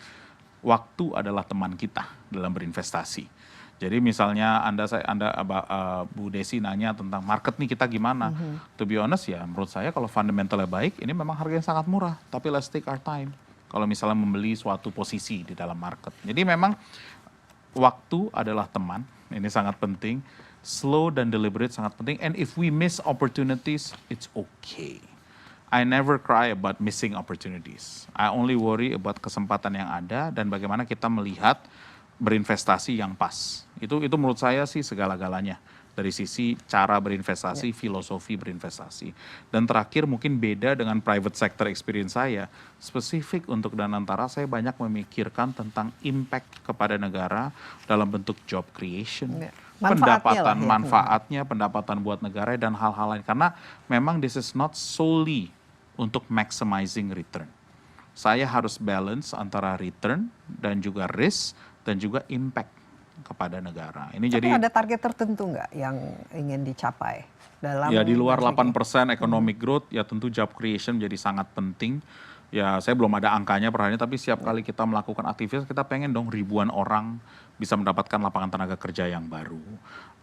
Waktu adalah teman kita dalam berinvestasi. Jadi misalnya Bu Desi nanya tentang market nih kita gimana. To be honest ya menurut saya kalau fundamentalnya baik, ini memang harganya sangat murah. Tapi let's take our time. Kalau misalnya membeli suatu posisi di dalam market. Jadi memang waktu adalah teman, ini sangat penting. Slow dan deliberate sangat penting. And if we miss opportunities, it's okay. I never cry about missing opportunities. I only worry about kesempatan yang ada dan bagaimana kita melihat berinvestasi yang pas. Itu menurut saya sih segala-galanya. Dari sisi cara berinvestasi, filosofi berinvestasi. Dan terakhir mungkin beda dengan private sector experience saya. Spesifik untuk Danantara saya banyak memikirkan tentang impact kepada negara dalam bentuk job creation. Manfaatnya, pendapatan buat negara dan hal-hal lain. Karena memang this is not solely untuk maximizing return. Saya harus balance antara return dan juga risk dan juga impact kepada negara. Ini Tapi jadi ada target tertentu nggak yang ingin dicapai dalam? Ya di luar 8% economic growth, ya tentu job creation menjadi sangat penting. Ya saya belum ada angkanya per hari ini, tapi setiap kali kita melakukan aktivitas kita pengen dong ribuan orang bisa mendapatkan lapangan tenaga kerja yang baru.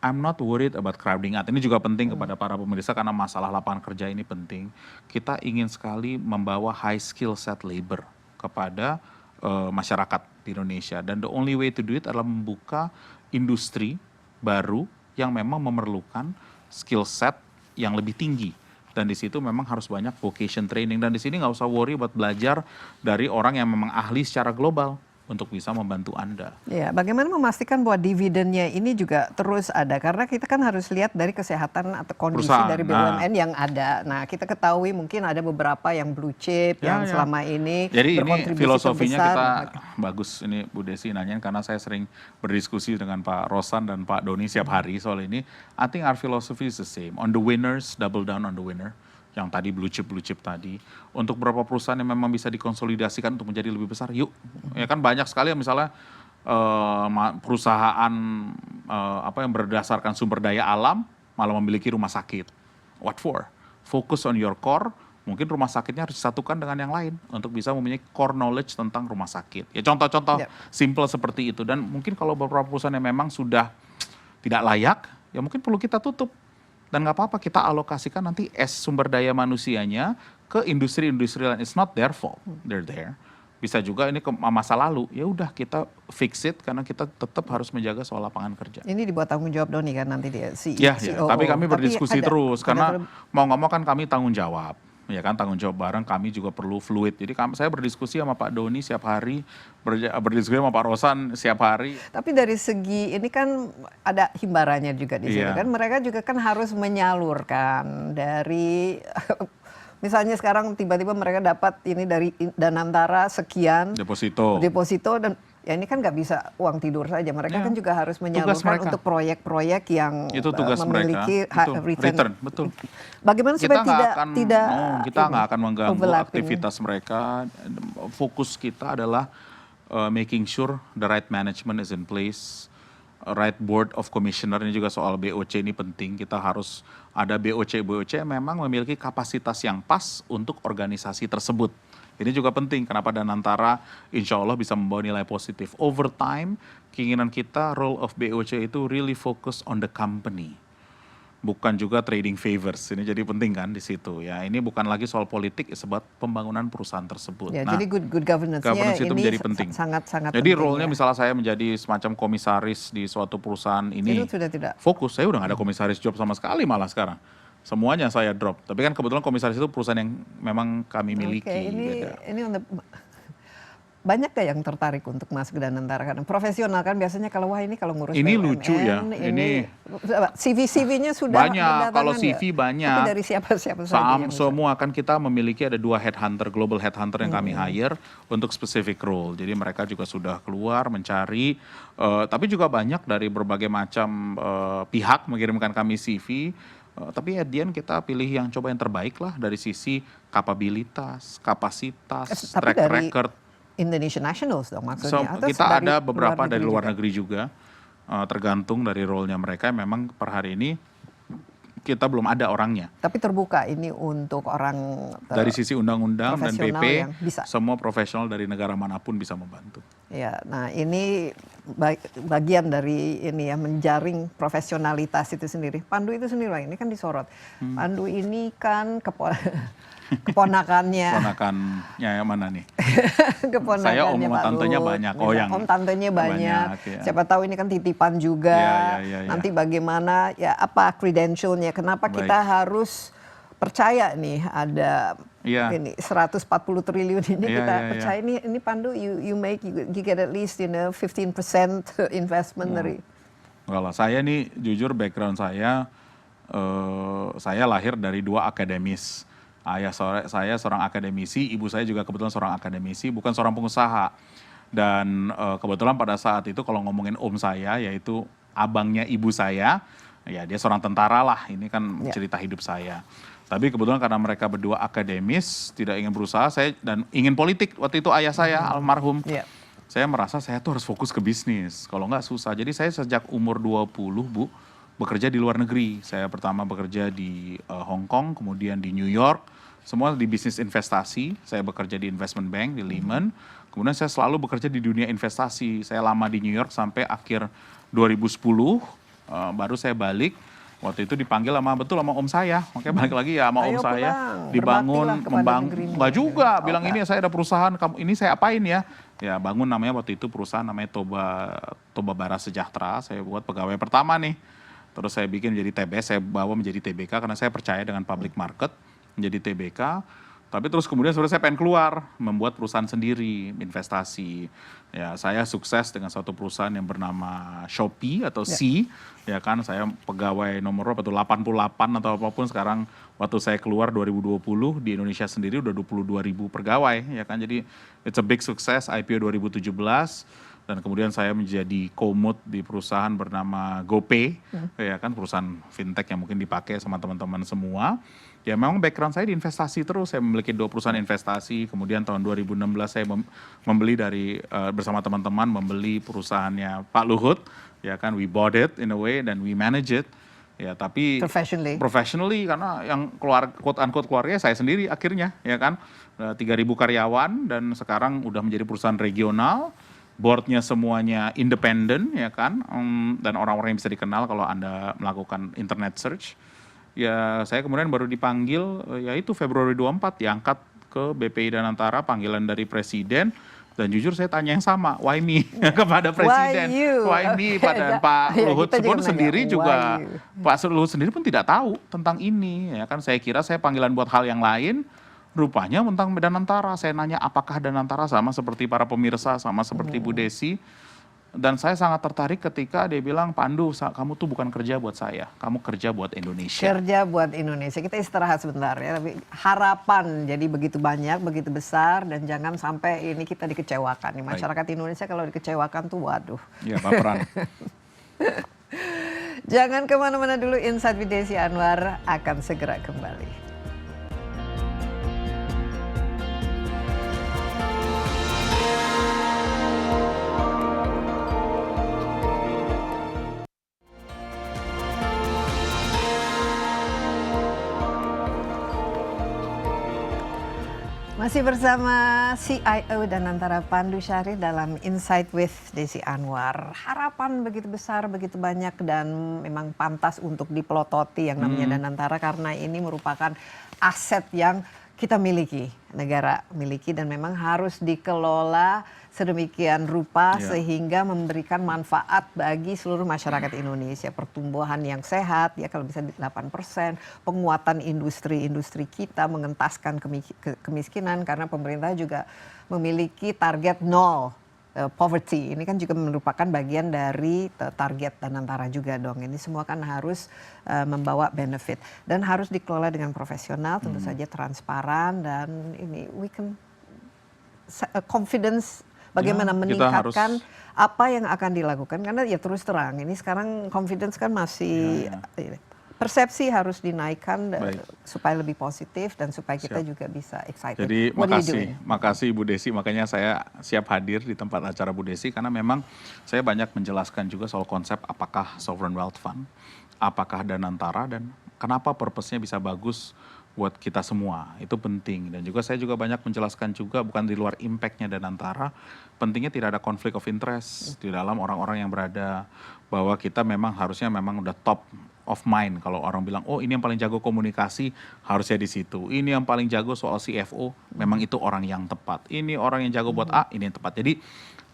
I'm not worried about crowding out. Ini juga penting kepada para pemirsa karena masalah lapangan kerja ini penting. Kita ingin sekali membawa high skill set labor kepada masyarakat di Indonesia, dan the only way to do it adalah membuka industri baru yang memang memerlukan skill set yang lebih tinggi, dan di situ memang harus banyak vocation training, dan di sini nggak usah worry buat belajar dari orang yang memang ahli secara global untuk bisa membantu Anda. Ya, bagaimana memastikan bahwa dividennya ini juga terus ada? Karena kita kan harus lihat dari kesehatan atau kondisi Perusahaan, dari BUMN yang ada. Nah, kita ketahui mungkin ada beberapa yang blue chip yang selama ini Jadi berkontribusi ini filosofinya terbesar. kita bagus ini Bu Desi nanyain karena saya sering berdiskusi dengan Pak Rosan dan Pak Doni setiap hari soal ini. I think our philosophy is the same. On the winners, double down on the winner. Yang tadi blue chip tadi, untuk beberapa perusahaan yang memang bisa dikonsolidasikan untuk menjadi lebih besar, yuk. Ya kan banyak sekali misalnya perusahaan yang berdasarkan sumber daya alam malah memiliki rumah sakit. What for? Focus on your core. Mungkin rumah sakitnya harus disatukan dengan yang lain untuk bisa mempunyai core knowledge tentang rumah sakit. Ya contoh-contoh simple seperti itu. Dan mungkin kalau beberapa perusahaan yang memang sudah tidak layak, ya mungkin perlu kita tutup. Dan nggak apa-apa kita alokasikan nanti sumber daya manusianya ke industri-industri lain. It's not their fault, they're there. Bisa juga ini ke masa lalu, ya udah kita fix it karena kita tetap harus menjaga soal lapangan kerja. Ini dibuat tanggung jawab Doni kan nanti dia CEO. Ya, tapi kami berdiskusi terus karena mau nggak mau kan kami tanggung jawab. Ya kan tanggung jawab bareng, kami juga perlu fluid. Jadi saya berdiskusi sama Pak Doni setiap hari, berdiskusi sama Pak Rosan setiap hari. Tapi dari segi ini kan ada himbarannya juga di sini kan, mereka juga kan harus menyalurkan dari misalnya sekarang tiba-tiba mereka dapat ini dari Danantara sekian deposito dan Ya ini kan nggak bisa uang tidur saja. Mereka Ya, kan juga harus tugas menyalurkan mereka. untuk proyek-proyek yang Itu tugas memiliki mereka. return. Betul. Bagaimana supaya tidak Kita nggak akan mengganggu overlapping. aktivitas mereka. Fokus kita adalah making sure the right management is in place, right board of commissioner. Ini juga soal BOC ini penting. Kita harus ada BOC yang memang memiliki kapasitas yang pas untuk organisasi tersebut. Ini juga penting, kenapa Danantara insya Allah bisa membawa nilai positif. Over time, keinginan kita role of BOC itu really focus on the company. Bukan juga trading favors, ini jadi penting kan di situ ya. Ini bukan lagi soal politik, sebab pembangunan perusahaan tersebut. Ya, jadi good governance-nya itu ini menjadi penting. Sangat Jadi penting, role-nya ya. misalnya saya menjadi semacam komisaris di suatu perusahaan ini. Itu sudah tidak. Fokus, saya udah gak ada komisaris job sama sekali malah sekarang. Semuanya saya drop. Tapi kan kebetulan komisaris itu perusahaan yang memang kami miliki. Oke, beda. ini banyak gak yang tertarik untuk masuk ke Danantara? Karena profesional kan biasanya kalau wah ini kalau ngurus Ini BUMN, lucu ya, ini CV-nya sudah banyak, berdatangan kalau nggak? CV banyak. Tapi dari siapa saja yang bisa? Semua kan kita memiliki ada 2 headhunter, global headhunter yang kami hire untuk specific role. Jadi mereka juga sudah keluar mencari, tapi juga banyak dari berbagai macam pihak mengirimkan kami CV. Tapi at the end kita pilih yang coba yang terbaik lah dari sisi kapabilitas, kapasitas, Tapi track dari record. Indonesian Nationals dong maksudnya? Atau Kita dari ada beberapa dari luar juga? negeri juga, tergantung dari role-nya mereka. Memang per hari ini kita belum ada orangnya. Tapi terbuka ini untuk orang Dari sisi undang-undang dan profesional PP, yang bisa. semua profesional dari negara manapun bisa membantu. Ya, nah ini bagian dari ini ya menjaring profesionalitas itu sendiri. Pandu itu sendiri lah, ini kan disorot. Pandu ini kan keponakannya. Ponakannya yang mana nih? Keponakannya Saya om Pak tantenya Luhut. banyak. Om tantenya banyak. ya. Siapa tahu ini kan titipan juga. Ya. Nanti bagaimana ya apa credentialnya? Kenapa Baik. kita harus percaya nih ada ini 140 triliun ini kita percaya ini Pandu you get at least 15% investment dari. Kalau saya nih jujur background saya lahir dari 2 akademis. Ayah saya seorang akademisi, ibu saya juga kebetulan seorang akademisi, bukan seorang pengusaha. Dan kebetulan pada saat itu kalau ngomongin om saya, yaitu abangnya ibu saya, ya dia seorang tentara lah, ini kan cerita hidup saya. Tapi kebetulan karena mereka berdua akademis, tidak ingin berusaha, dan ingin politik. Waktu itu ayah saya almarhum, saya merasa saya tuh harus fokus ke bisnis, kalau nggak susah. Jadi saya sejak umur 20 Bu, bekerja di luar negeri. Saya pertama bekerja di Hong Kong, kemudian di New York, semua di bisnis investasi. Saya bekerja di investment bank di Lehman. Kemudian saya selalu bekerja di dunia investasi. Saya lama di New York sampai akhir 2010, baru saya balik. Waktu itu dipanggil sama om saya, makanya balik lagi ya sama om saya, dibangun, membangun, nggak juga, bilang ini saya ada perusahaan, ini saya apain ya? Ya bangun namanya waktu itu perusahaan namanya Toba Bara Sejahtera, saya buat pegawai pertama nih. Terus saya bikin menjadi TBS, saya bawa menjadi TBK karena saya percaya dengan public market, menjadi TBK. Tapi terus kemudian sebenarnya saya pengen keluar, membuat perusahaan sendiri, investasi. Ya, saya sukses dengan suatu perusahaan yang bernama Shopee atau Sea. Ya kan, saya pegawai nomor 88 atau apapun. Sekarang waktu saya keluar 2020 di Indonesia sendiri udah 22.000 pegawai. Ya kan, jadi it's a big success, IPO 2017. Dan kemudian saya menjadi co-mood di perusahaan bernama GoPay, ya kan, perusahaan fintech yang mungkin dipakai sama teman-teman semua. Ya memang background saya di investasi terus, saya memiliki 2 perusahaan investasi, kemudian tahun 2016 saya membeli bersama teman-teman membeli perusahaannya Pak Luhut, ya kan, we bought it in a way dan we manage it. Ya tapi professionally karena yang quote unquote keluarga saya sendiri akhirnya, ya kan, 3.000 karyawan dan sekarang udah menjadi perusahaan regional. Boardnya semuanya independen, ya kan, dan orang-orang yang bisa dikenal kalau Anda melakukan internet search. Ya saya kemudian baru dipanggil, yaitu Februari 24, diangkat ke BPI Danantara, panggilan dari Presiden. Dan jujur saya tanya yang sama, why me? Kepada Presiden. Why me? Pada Pak Luhut pun sendiri juga, Pak Luhut sendiri pun tidak tahu tentang ini. Ya kan, saya kira saya panggilan buat hal yang lain. Rupanya tentang Danantara, saya nanya apakah Danantara sama seperti para pemirsa, sama seperti Bu Desi. Dan saya sangat tertarik ketika dia bilang, Pandu, kamu tuh bukan kerja buat saya, kamu kerja buat Indonesia. Kerja buat Indonesia. Kita istirahat sebentar ya. Tapi harapan jadi begitu banyak, begitu besar, dan jangan sampai ini kita dikecewakan. Nih, masyarakat Indonesia kalau dikecewakan tuh waduh. Ya, baperan. Jangan kemana-mana dulu, Insight with Desi Anwar akan segera kembali. Masih bersama CIO dan Antara Pandu Syarif dalam Insight with Desi Anwar. Harapan begitu besar, begitu banyak, dan memang pantas untuk dipelototi yang namanya Danantara karena ini merupakan aset yang kita miliki, negara miliki, dan memang harus dikelola sedemikian rupa sehingga memberikan manfaat bagi seluruh masyarakat Indonesia. Pertumbuhan yang sehat, ya kalau bisa 8%, penguatan industri-industri kita, mengentaskan kemiskinan, karena pemerintah juga memiliki target nol poverty. Ini kan juga merupakan bagian dari target Danantara juga dong. Ini semua kan harus membawa benefit dan harus dikelola dengan profesional, tentu saja transparan, dan ini we can confidence. Bagaimana meningkatkan apa yang akan dilakukan, karena ya terus terang ini sekarang confidence kan masih persepsi harus dinaikkan supaya lebih positif dan supaya kita juga bisa excited. Jadi makasih Bu Desi, makanya saya siap hadir di tempat acara Bu Desi karena memang saya banyak menjelaskan juga soal konsep apakah Sovereign Wealth Fund, apakah Danantara, dan kenapa purpose-nya bisa bagus buat kita semua. Itu penting. Dan juga saya juga banyak menjelaskan juga bukan di luar impact-nya Danantara, pentingnya tidak ada konflik of interest di dalam orang-orang yang berada, bahwa kita memang harusnya memang udah top of mind. Kalau orang bilang, oh ini yang paling jago komunikasi, harusnya di situ. Ini yang paling jago soal CFO, memang itu orang yang tepat. Ini orang yang jago buat A, ini yang tepat. Jadi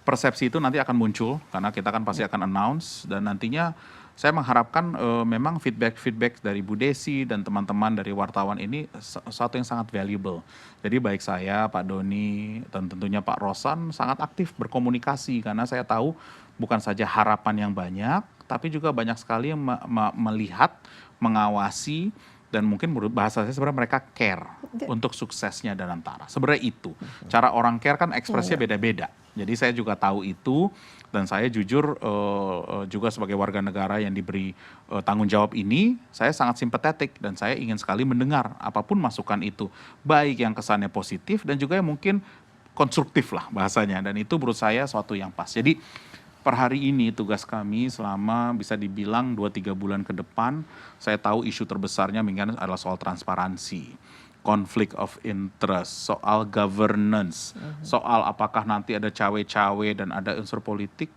persepsi itu nanti akan muncul, karena kita kan pasti akan announce, dan nantinya saya mengharapkan memang feedback dari Bu Desi dan teman-teman dari wartawan ini sesuatu yang sangat valuable. Jadi baik saya, Pak Doni, dan tentunya Pak Rosan sangat aktif berkomunikasi, karena saya tahu bukan saja harapan yang banyak, tapi juga banyak sekali yang melihat, mengawasi, dan mungkin menurut bahasa saya sebenarnya mereka care untuk suksesnya Danantara. Sebenarnya itu. Cara orang care kan ekspresinya beda-beda. Jadi saya juga tahu itu, dan saya jujur juga sebagai warga negara yang diberi tanggung jawab ini, saya sangat simpatetik dan saya ingin sekali mendengar apapun masukan itu. Baik yang kesannya positif dan juga yang mungkin konstruktif lah bahasanya. Dan itu menurut saya suatu yang pas. Jadi per hari ini tugas kami selama bisa dibilang 2-3 bulan ke depan, saya tahu isu terbesarnya mungkin adalah soal transparansi, conflict of interest, soal governance, soal apakah nanti ada cawe-cawe dan ada unsur politik.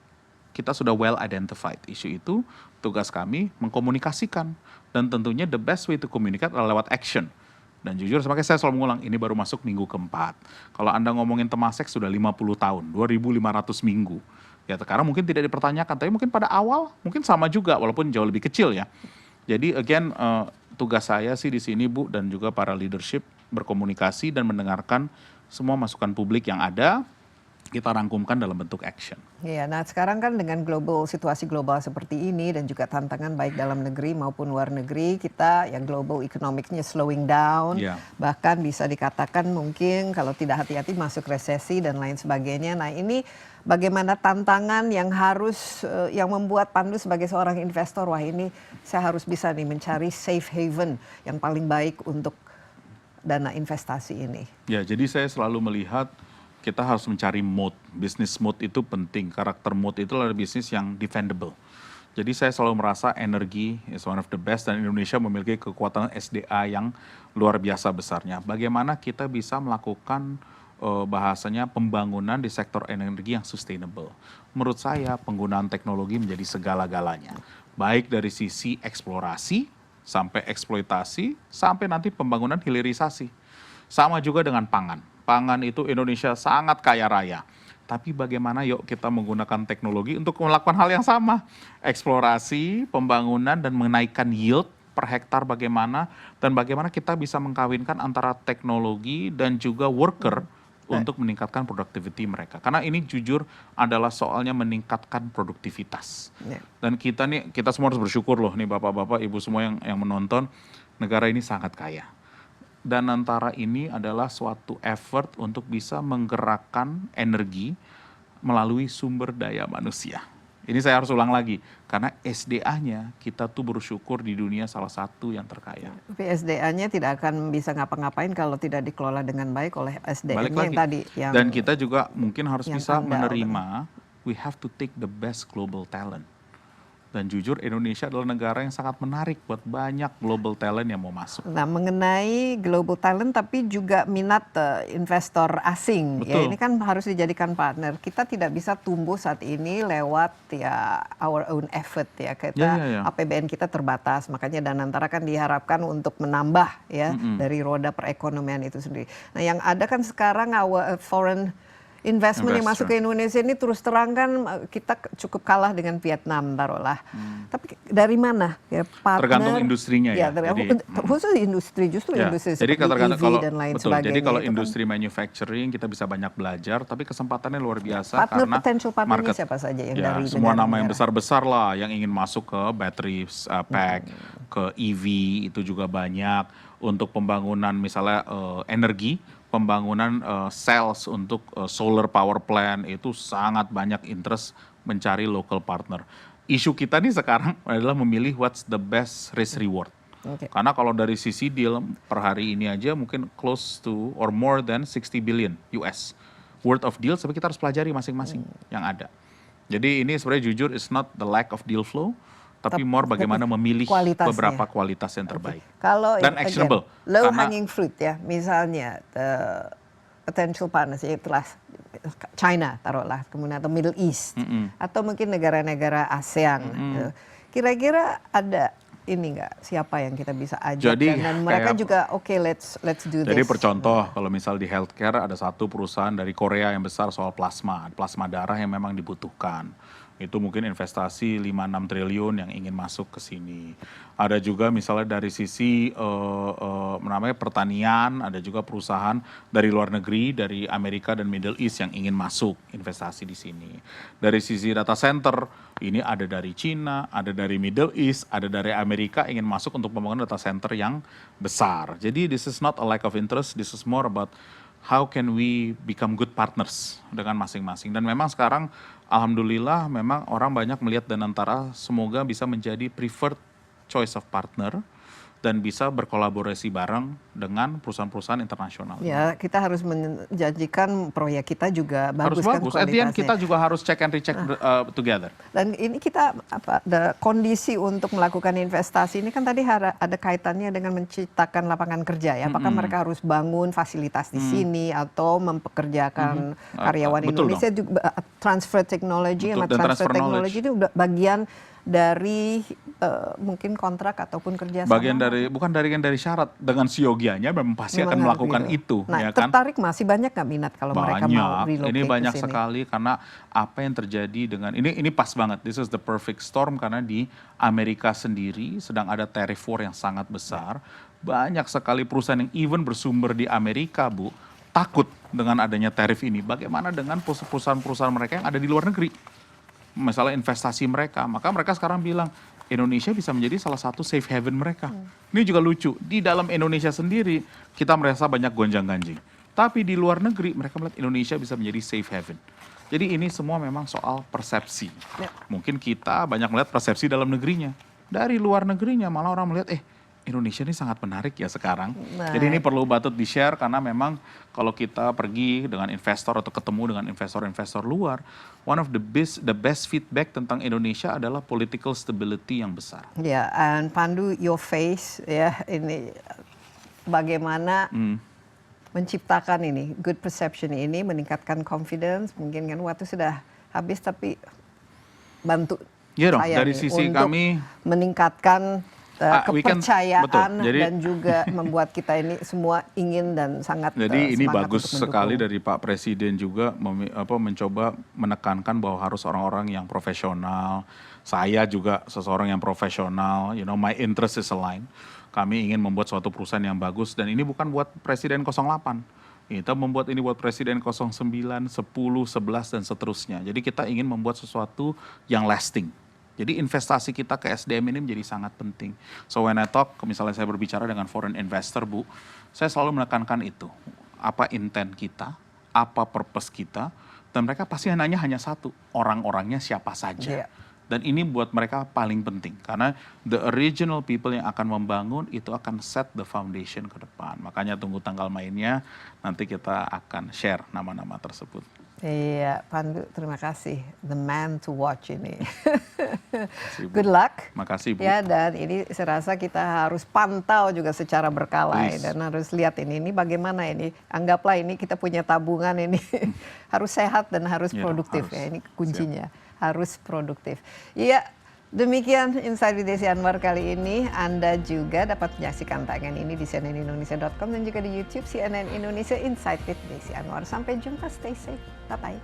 Kita sudah well identified isu itu, tugas kami mengkomunikasikan, dan tentunya the best way to communicate adalah lewat action. Dan jujur, sebagai saya selalu mengulang, ini baru masuk minggu keempat. Kalau Anda ngomongin Temasek sudah 50 tahun, 2.500 minggu. Ya sekarang mungkin tidak dipertanyakan, tapi mungkin pada awal mungkin sama juga, walaupun jauh lebih kecil ya. Jadi again, tugas saya sih di sini Bu, dan juga para leadership berkomunikasi dan mendengarkan semua masukan publik yang ada, kita rangkumkan dalam bentuk action. Iya, nah sekarang kan dengan situasi global seperti ini dan juga tantangan baik dalam negeri maupun luar negeri, kita yang global economic-nya slowing down, bahkan bisa dikatakan mungkin kalau tidak hati-hati masuk resesi dan lain sebagainya. Nah ini bagaimana tantangan yang harus yang membuat Pandu sebagai seorang investor, wah ini saya harus bisa nih mencari safe haven yang paling baik untuk dana investasi ini. Ya, jadi saya selalu melihat kita harus mencari mode. Business mode itu penting. Karakter mode itu adalah bisnis yang defendable. Jadi saya selalu merasa energi is one of the best, dan Indonesia memiliki kekuatan SDA yang luar biasa besarnya. Bagaimana kita bisa melakukan bahasanya pembangunan di sektor energi yang sustainable. Menurut saya penggunaan teknologi menjadi segala-galanya. Baik dari sisi eksplorasi, sampai eksploitasi, sampai nanti pembangunan hilirisasi. Sama juga dengan pangan. Pangan itu Indonesia sangat kaya raya. Tapi bagaimana yuk kita menggunakan teknologi untuk melakukan hal yang sama. Eksplorasi, pembangunan, dan menaikkan yield per hektar bagaimana. Dan bagaimana kita bisa mengkawinkan antara teknologi dan juga worker untuk meningkatkan productivity mereka. Karena ini jujur adalah soalnya meningkatkan produktivitas. Dan kita semua harus bersyukur loh nih bapak-bapak, ibu semua yang menonton, negara ini sangat kaya. Dan antara ini adalah suatu effort untuk bisa menggerakkan energi melalui sumber daya manusia. Ini saya harus ulang lagi, karena SDA-nya kita tuh bersyukur di dunia salah satu yang terkaya. Tapi SDA-nya tidak akan bisa ngapa-ngapain kalau tidak dikelola dengan baik oleh SDM yang tadi. Dan kita juga mungkin harus bisa andal, menerima, we have to take the best global talent. Dan jujur Indonesia adalah negara yang sangat menarik buat banyak global talent yang mau masuk. Nah, mengenai global talent tapi juga minat investor asing. Betul. Ya, ini kan harus dijadikan partner. Kita tidak bisa tumbuh saat ini lewat ya our own effort ya. Kita APBN kita terbatas, makanya Danantara kan diharapkan untuk menambah ya dari roda perekonomian itu sendiri. Nah, yang ada kan sekarang our foreign investment yang masuk ke Indonesia ini terus terang kan kita cukup kalah dengan Vietnam taruhlah. Tapi dari mana ya partner? Tergantung industrinya ya. Khusus industri industri jadi seperti EV kalau, dan lain betul, sebagainya. jadi kalau industri manufacturing kita bisa banyak belajar, tapi kesempatannya luar biasa karena potential partnernya siapa saja yang dari semua nama yang besar-besar lah yang ingin masuk ke battery pack, ke EV itu juga banyak, untuk pembangunan misalnya energi, pembangunan cells untuk solar power plant itu sangat banyak interest mencari local partner. Isu kita nih sekarang adalah memilih what's the best risk reward. Karena kalau dari sisi deal per hari ini aja mungkin close to or more than 60 billion US worth of deals, tapi kita harus pelajari masing-masing yang ada. Jadi ini sebenarnya jujur is not the lack of deal flow, tapi more bagaimana memilih beberapa kualitas yang terbaik. Kalau dan actionable. Low hanging fruit ya, misalnya potential partners ya telah China taruhlah, kemudian atau Middle East atau mungkin negara-negara ASEAN. Kira-kira ada ini nggak siapa yang kita bisa ajak dan mereka juga oke, let's do this. Jadi percontoh kalau misal di healthcare ada satu perusahaan dari Korea yang besar soal plasma darah yang memang dibutuhkan. Itu mungkin investasi 5-6 triliun yang ingin masuk ke sini. Ada juga misalnya dari sisi namanya pertanian, ada juga perusahaan dari luar negeri, dari Amerika dan Middle East yang ingin masuk investasi di sini. Dari sisi data center, ini ada dari Cina, ada dari Middle East, ada dari Amerika ingin masuk untuk pembangunan data center yang besar. Jadi this is not a lack of interest, this is more about how can we become good partners dengan masing-masing. Dan memang sekarang alhamdulillah memang orang banyak melihat Danantara semoga bisa menjadi preferred choice of partner dan bisa berkolaborasi bareng dengan perusahaan-perusahaan internasional. Ya, kita harus menjanjikan proyek kita juga bagus kan kualitasnya. At the end kita juga harus check and recheck together. Dan ini kita kondisi untuk melakukan investasi ini kan tadi ada kaitannya dengan menciptakan lapangan kerja ya. Apakah mereka harus bangun fasilitas di sini atau mempekerjakan karyawan Indonesia juga, transfer teknologi sama transfer teknologi itu bagian dari mungkin kontrak ataupun kerjasama. Bagian dari bukan dari syarat, dengan siogianya memang pasti akan melakukan itu. Nah, ya kan? tertarik masih banyak nggak minat kalau mereka mau relocate ini banyak ke sini? sekali karena apa yang terjadi dengan ini pas banget. This is the perfect storm karena di Amerika sendiri sedang ada tariff war yang sangat besar. Banyak sekali perusahaan yang even bersumber di Amerika, Bu, takut dengan adanya tarif ini. Bagaimana dengan perusahaan-perusahaan mereka yang ada di luar negeri? Misalnya investasi mereka, maka mereka sekarang bilang Indonesia bisa menjadi salah satu safe haven mereka. Ini juga lucu, di dalam Indonesia sendiri kita merasa banyak gonjang-ganjing, tapi di luar negeri mereka melihat Indonesia bisa menjadi safe haven. Jadi ini semua memang soal persepsi. Mungkin kita banyak melihat persepsi dalam negerinya, dari luar negerinya malah orang melihat Indonesia ini sangat menarik ya sekarang. Jadi ini perlu patut di-share karena memang kalau kita pergi dengan investor atau ketemu dengan investor-investor luar, one of the best feedback tentang Indonesia adalah political stability yang besar. Ya, and Pandu, your face ya ini bagaimana menciptakan ini good perception ini, meningkatkan confidence, mungkin kan waktu sudah habis tapi bantu saya dari sisi untuk kami meningkatkan kepercayaan jadi, dan juga membuat kita ini semua ingin dan sangat jadi ini bagus sekali dari Pak Presiden juga mencoba menekankan bahwa harus orang-orang yang profesional. Saya juga seseorang yang profesional, my interest is aligned. Kami ingin membuat suatu perusahaan yang bagus dan ini bukan buat Presiden 08. Kita membuat ini buat Presiden 09, 10, 11, dan seterusnya. Jadi kita ingin membuat sesuatu yang lasting. Jadi investasi kita ke SDM ini menjadi sangat penting. So when I talk, misalnya saya berbicara dengan foreign investor, Bu, saya selalu menekankan itu. Apa intent kita, apa purpose kita, dan mereka pasti nanya hanya satu, orang-orangnya siapa saja. Dan ini buat mereka paling penting, karena the original people yang akan membangun itu akan set the foundation ke depan. Makanya tunggu tanggal mainnya, nanti kita akan share nama-nama tersebut. Iya, Pandu, terima kasih. The man to watch ini. Good luck. Makasih, Bu. Ya, dan ini saya rasa kita harus pantau juga secara berkala dan harus lihat ini bagaimana ini. Anggaplah ini kita punya tabungan ini harus sehat dan harus produktif ya. Ini kuncinya. Harus produktif. Iya, demikian Insight with Desi Anwar kali ini. Anda juga dapat menyaksikan tayangan ini di cnnindonesia.com dan juga di YouTube CNN Indonesia Insight with Desi Anwar. Sampai jumpa, stay safe. Bye-bye.